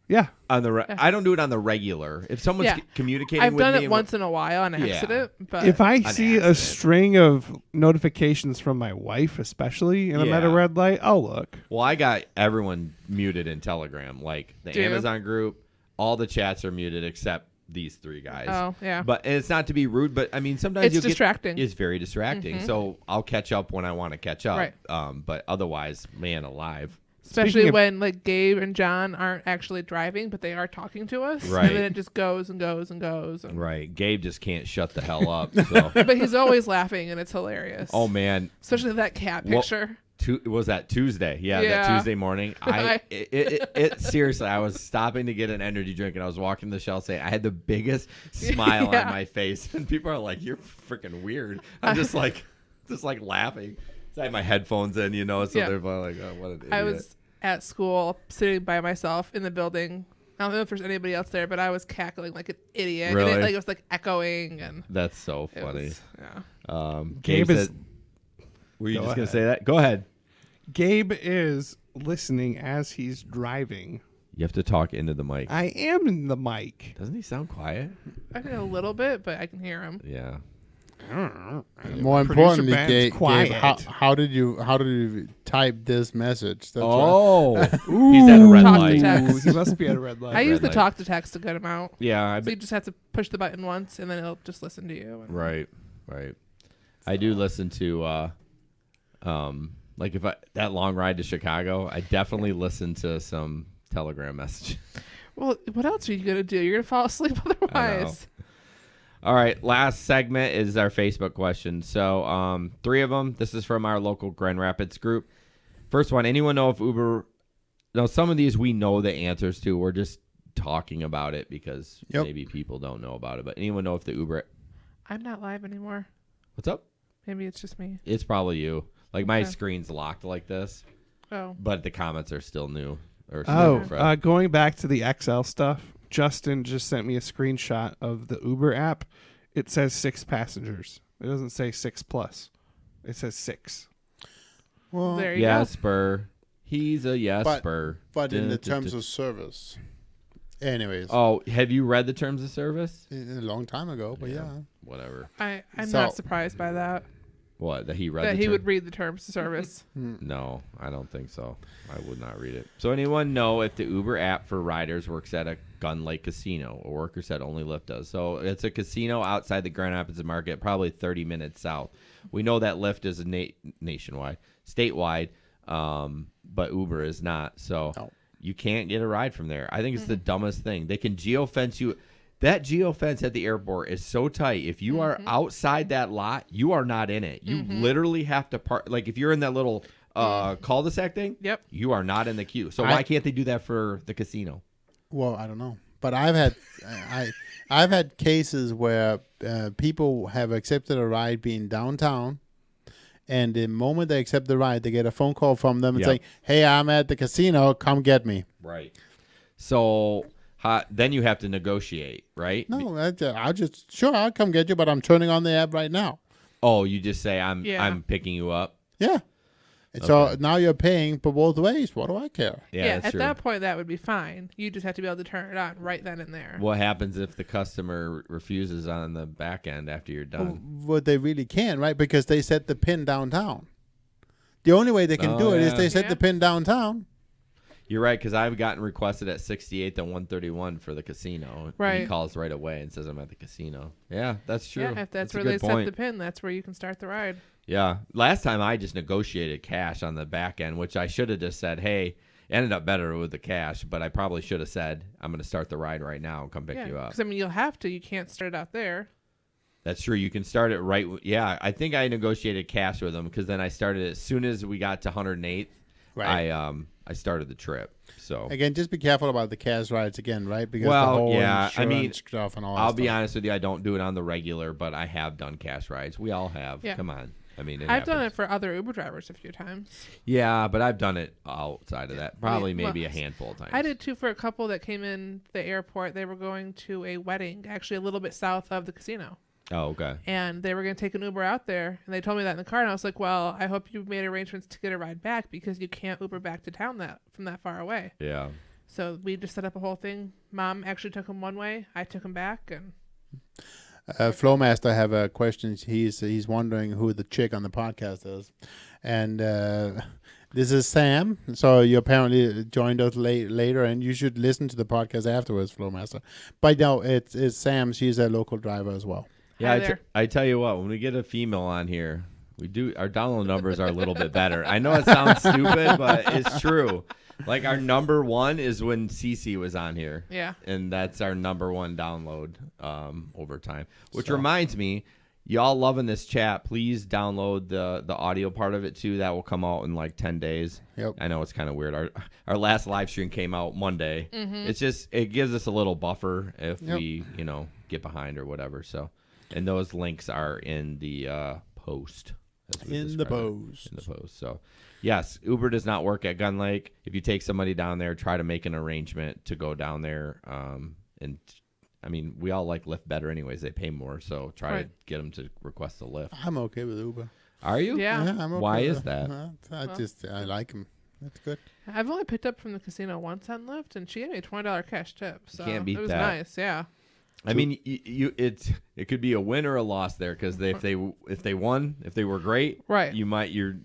Yeah. On the I don't do it on the regular. If someone's Yeah. communicating I've with done me it and once in a while on Yeah. accident. But If I An see a accident. string of notifications from my wife, especially, and I'm at a Yeah. red light, I'll look. Well, I got everyone muted in Telegram, like the Do you? Amazon group. All the chats are muted except these 3 guys. Oh, yeah. But and it's not to be rude, but I mean sometimes It's you'll distracting. It's very distracting. Mhm. So I'll catch up when I want to catch up. Right. But otherwise, man, alive. especially Speaking of- when like Gabe and John aren't actually driving, but they are talking to us. Right. And then it just goes and goes and goes. And Right. Gabe just can't shut the hell up. So. but he's always laughing, and it's hilarious. Oh man. Especially that cat Well, picture. Was that Tuesday? Yeah, Yeah. that Tuesday morning. It seriously, I was stopping to get an energy drink, and I was walking the shelf saying I had the biggest smile Yeah. on my face, and people are like, "You're freaking weird." I'm just like laughing. So I had my headphones in, so Yeah. they're like, "Oh, what an idiot." I was at school sitting by myself in the building I don't know if there's anybody else there, but I was cackling like an idiot. Really? And it was like echoing and That's so funny. Yeah. Gabe is. Were you Go just gonna ahead. say that? Go ahead. Gabe is listening as he's driving. You have to talk into the mic. I am in the mic. Doesn't he sound quiet? I can a little bit, but I can hear him. Yeah. More importantly, Gabe, quiet. how did you type this message? That's He's at a red Talk light. to text. He must be at a red light. I use the light. talk to text a good amount. Yeah, So you just have to push the button once, and then it'll just listen to you. And Right. I do listen to, like if that long ride to Chicago, I definitely listen to some Telegram messages. Well, what else are you gonna do? You're gonna fall asleep otherwise. All right, last segment is our Facebook question. So 3 of them. This is from our local Grand Rapids group. First one, anyone know if Uber... Now, some of these we know the answers to. We're just talking about it because maybe people don't know about it. But anyone know if the Uber... I'm not live anymore. What's up? Maybe it's just me. It's probably you. Like, my Okay. screen's locked like this. Oh. But the comments are still new. Or still fresh. Going back to the XL stuff, Justin just sent me a screenshot of the Uber app. It says 6 passengers. It doesn't say 6+. It says 6. Well, there you go. Yesper. He's a Yesper. But in the terms of service. Anyways. Oh, have you read the terms of service? A long time ago, but yeah. Whatever. I'm So- not surprised by that. What, that he read That the he term- would read the terms of service. No, I don't think so. I would not read it. So anyone know if the Uber app for riders works at a Gun Lake casino? A worker said only Lyft does. So it's a casino outside the Grand Rapids market, probably 30 minutes south. We know that Lyft is a nationwide, statewide, but Uber is not. So you can't get a ride from there. I think it's the dumbest thing. They can geofence you. That geofence at the airport is so tight. If you are outside that lot, you are not in it. You literally have to park. Like if you're in that little cul-de-sac thing, you are not in the queue. So why can't they do that for the casino? Well, I don't know, but I've had I've had cases where people have accepted a ride being downtown, and the moment they accept the ride, they get a phone call from them and saying, "Hey, I'm at the casino. Come get me." Right. So then you have to negotiate, right? No, I'll come get you, but I'm turning on the app right now. Oh, you just say I'm picking you up. Yeah. And so now you're paying for both ways. What do I care? Yeah, that's at true. that point, that would be fine. You just have to be able to turn it on right then and there. What happens if the customer refuses on the back end after you're done? Well, they really can, right? Because they set the pin downtown. The only way they can do it is they set the pin downtown. You're right, because I've gotten requested at 68th and 131 for the casino. Right. He calls right away and says I'm at the casino. Yeah, that's true. Yeah, if that's a where good they point. set the pin, that's where you can start the ride. Yeah. Last time I just negotiated cash on the back end, which I should have just said, hey, ended up better with the cash, but I probably should have said, I'm going to start the ride right now and come pick you up. Because, I mean, you'll have to. You can't start it out there. That's true. You can start it right. Yeah, I think I negotiated cash with them because then I started as soon as we got to 108th. Right. I started the trip. So again, just be careful about the cash rides again, right? Because well, the whole yeah, I mean, insurance stuff and all. I'll that be stuff. honest with you. I don't do it on the regular, but I have done cash rides. We all have. Yeah. Come on. I mean, I've done it for other Uber drivers a few times. Yeah, but I've done it outside of that. Probably Well, maybe a handful of times. I did too for a couple that came in the airport. They were going to a wedding, actually a little bit south of the casino. Oh, okay. And they were going to take an Uber out there. And they told me that in the car. And I was like, well, I hope you made arrangements to get a ride back because you can't Uber back to town from that far away. Yeah. So we just set up a whole thing. Mom actually took him one way. I took him back. And Flowmaster have a question. He's wondering who the chick on the podcast is. And this is Sam. So you apparently joined us later, and you should listen to the podcast afterwards, Flowmaster. But no, it's Sam. She's a local driver as well. Yeah, I tell you what, when we get a female on here, our download numbers are a little bit better. I know it sounds stupid, but it's true. Like our number one is when Cece was on here. Yeah. And that's our number one download over time. Which reminds me, y'all loving this chat, please download the audio part of it too. That will come out in like 10 days. Yep. I know it's kind of weird. Our last live stream came out Monday. Mhm. It's just, it gives us a little buffer if Yep. we, get behind or whatever. So, and those links are in the post. as we In the describe it. post. In the post. So, yes, Uber does not work at Gun Lake. If you take somebody down there, try to make an arrangement to go down there. And I mean, we all like Lyft better anyways. They pay more, so try to get them to request a Lyft. I'm okay with Uber. Are you? Yeah. I'm okay Why with is that? I like them. That's good. I've only picked up from the casino once on Lyft, and she gave me a $20 cash tip. So Can't beat it was that. nice. Yeah. I mean, it could be a win or a loss there because if they won, if they were great, right, you're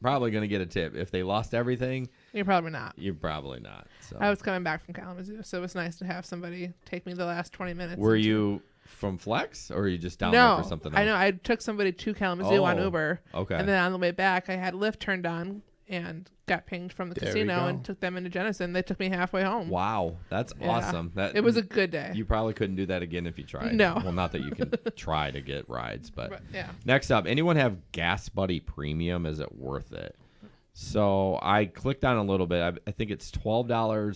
probably going to get a tip. If they lost everything, you're probably not. You're probably not. So I was coming back from Kalamazoo, so it was nice to have somebody take me the last 20 minutes. Were you from Flex or were you just down there for something else? I know. I took somebody to Kalamazoo on Uber. Okay. And then on the way back, I had Lyft turned on and got pinged from the casino and took them into Jenison. They took me halfway home. Wow, that's awesome. It was a good day. You probably couldn't do that again if you tried. No. Well, not that you can try to get rides, but yeah. Next up, anyone have Gas Buddy Premium? Is it worth it? So I clicked on a little bit. I think it's $12.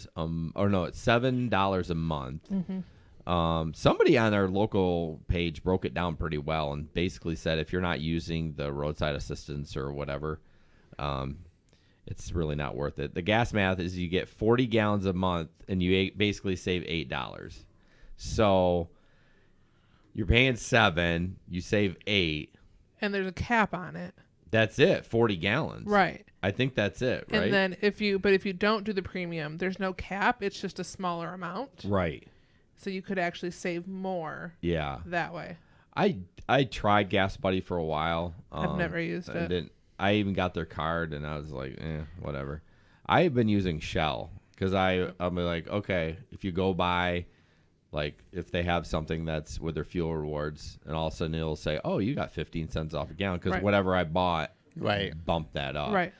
It's $7 a month. Mm-hmm. Somebody on our local page broke it down pretty well and basically said if you're not using the roadside assistance or whatever, it's really not worth it. The gas math is you get 40 gallons a month and you basically save $8. So you're paying $7, you save $8. And there's a cap on it. That's it, 40 gallons. Right. I think that's it, right? And then if you don't do the premium, there's no cap. It's just a smaller amount. Right. So you could actually save more. Yeah. That way. I tried Gas Buddy for a while. I've never used it. I even got their card and I was like, whatever. I've been using Shell because I'll be like, okay, if you go by, like if they have something that's with their fuel rewards and all of a sudden it'll say, oh, you got 15 cents off a gallon because whatever I bought, bumped that up. Right.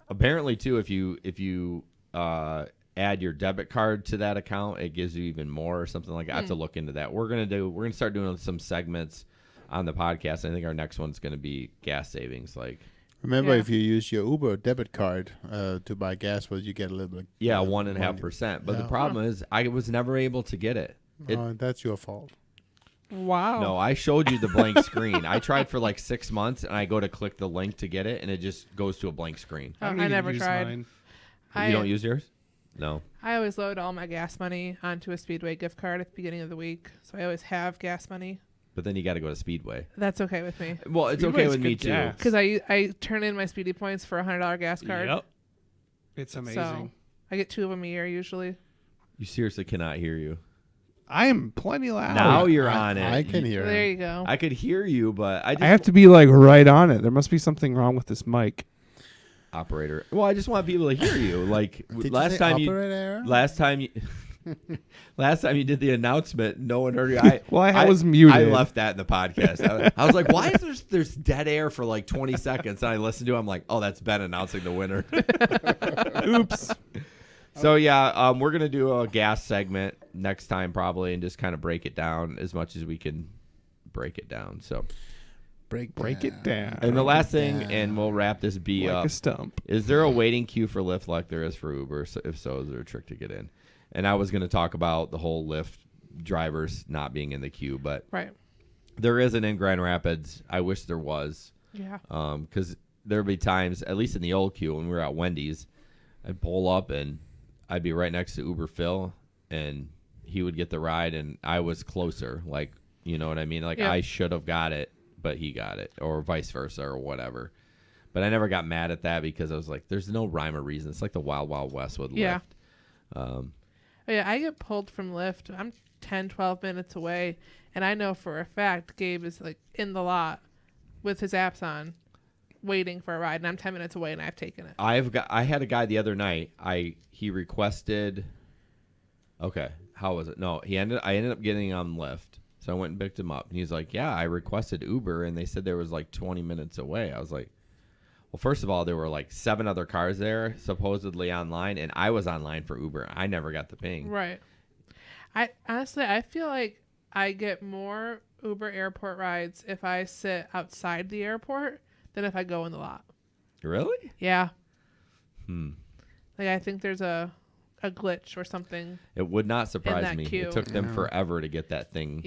Apparently too, if you add your debit card to that account, it gives you even more or something like that. I have to look into that. We're gonna start doing some segments on the podcast. I think our next one's gonna be gas savings. Like, remember, if you use your Uber debit card to buy gas, you get a little bit. 1.5%. But the problem is, I was never able to get it. That's your fault. Wow. No, I showed you the blank screen. I tried for like 6 months, and I go to click the link to get it, and it just goes to a blank screen. I never tried. You don't use yours? No. I always load all my gas money onto a Speedway gift card at the beginning of the week, so I always have gas money. But then you got to go to Speedway. That's okay with me. Well, it's okay with me too. Because I turn in my Speedy points for $100 gas card. Yep. It's amazing. So I get 2 of them a year usually. You seriously cannot hear you. I am plenty loud. Now you're on it. I can hear. There you go. I could hear you, but I have to be like right on it. There must be something wrong with this mic. Operator. Well, I just want people to hear you. Like Did last you say time operator? last time you did the announcement, no one heard you. I was muted. I left that in the podcast. I was like, why is there's dead air for like 20 seconds? And I listened to it. I'm like, oh, that's Ben announcing the winner. Oops. So yeah, we're gonna do a gas segment next time probably, and just kind of break it down as much as we can break it down. So break it down. And the last thing, and we'll wrap this B like up. a stump. Is there a waiting queue for Lyft like there is for Uber? So if so, is there a trick to get in? And I was going to talk about the whole Lyft drivers not being in the queue, but there isn't in Grand Rapids. I wish there was. Yeah. Because there would be times, at least in the old queue when we were at Wendy's, I'd pull up and I'd be right next to Uber Phil, and he would get the ride, and I was closer. Like, you know what I mean? Like, I should have got it, but he got it, or vice versa, or whatever. But I never got mad at that because I was like, there's no rhyme or reason. It's like the Wild Wild West with Lyft. I get pulled from Lyft. I'm 10, 12 minutes away, and I know for a fact Gabe is like in the lot with his apps on, waiting for a ride, and I'm 10 minutes away, and I've taken it. I had a guy the other night. He requested. Okay, how was it? No, I ended up getting on Lyft, so I went and picked him up, and he's like, "Yeah, I requested Uber, and they said there was like 20 minutes away." I was like, "Well, first of all, there were like 7 other cars there supposedly online, and I was online for Uber. I never got the ping." Right. I feel like I get more Uber airport rides if I sit outside the airport than if I go in the lot. Really? Yeah. Like, I think there's a a glitch or something. It would not surprise that me. queue. It took them forever to get that thing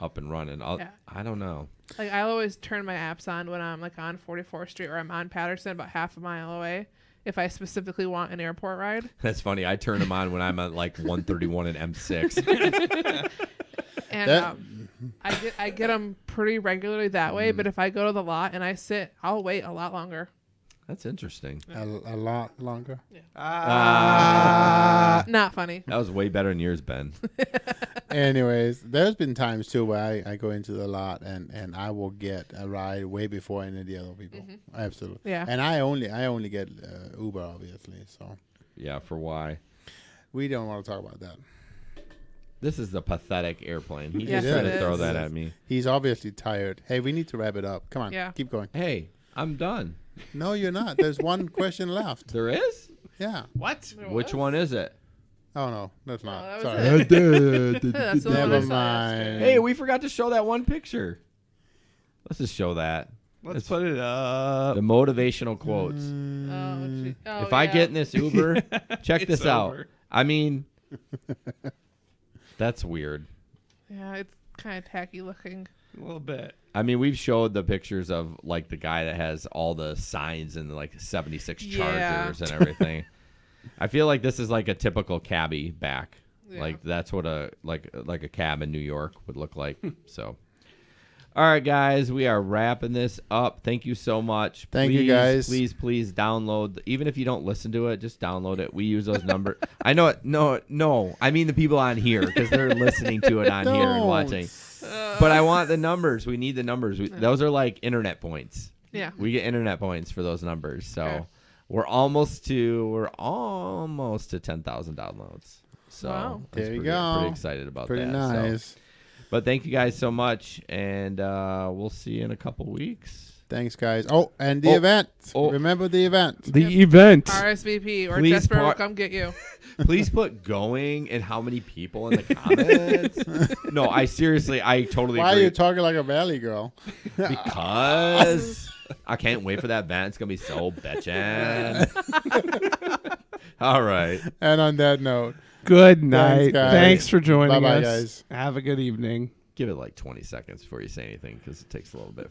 up and running. I don't know. Like I always turn my apps on when I'm like on 44th Street or I'm on Patterson about half a mile away if I specifically want an airport ride. That's funny. I turn them on when I'm at like 131 and M6. And I get them pretty regularly that way. But if I go to the lot and I sit, I'll wait a lot longer. That's interesting. A lot longer. Not funny. That was way better than yours, Ben. Anyways, there's been times too where I go into the lot and I will get a ride way before any of the other people. Absolutely. Yeah. And I only get Uber, obviously. So. Yeah, for why? We don't want to talk about that. This is the pathetic airplane. He Yes, just tried it to throw is. that at me. He's obviously tired. Hey, we need to wrap it up. Come on. Yeah. Keep going. Hey, I'm done. No, you're not. There's one question left. There is? Yeah. What? Which one is it? Oh, no. That's not. that was Sorry. That's the one I Never saw mind. Hey, we forgot to show that one picture. Let's just show that. Let's put it up. The motivational quotes. If I get in this Uber, check this out. over. I mean, that's weird. Yeah, it's kind of tacky looking. A little bit. I mean, we've showed the pictures of like the guy that has all the signs and like 76 Chargers and everything. I feel like this is like a typical cabbie back. Yeah. Like that's what a cab in New York would look like. So, all right, guys, we are wrapping this up. Thank you so much. Thank you, guys. Please download. Even if you don't listen to it, just download it. We use those numbers. I know it. No. I mean the people on here because they're listening to it on here and watching. But I want the numbers. We need the numbers. Those are like internet points. Yeah. We get internet points for those numbers. So Okay. we're almost to 10,000 downloads. So Wow. that's There you pretty, go. Pretty excited about Pretty that. nice. So. But thank you guys so much, and we'll see you in a couple weeks. Thanks, guys. Oh, and the event. Remember the event. The event. RSVP or Please Jesper will come get you. Please put going and how many people in the comments. No, I totally Why agree. are you talking like a valley girl? Because I can't wait for that event. It's going to be so bitchin'. All right. And on that note, Good night. guys. Thanks for joining Bye-bye, us. guys. Have a good evening. Give it like 20 seconds before you say anything because it takes a little bit.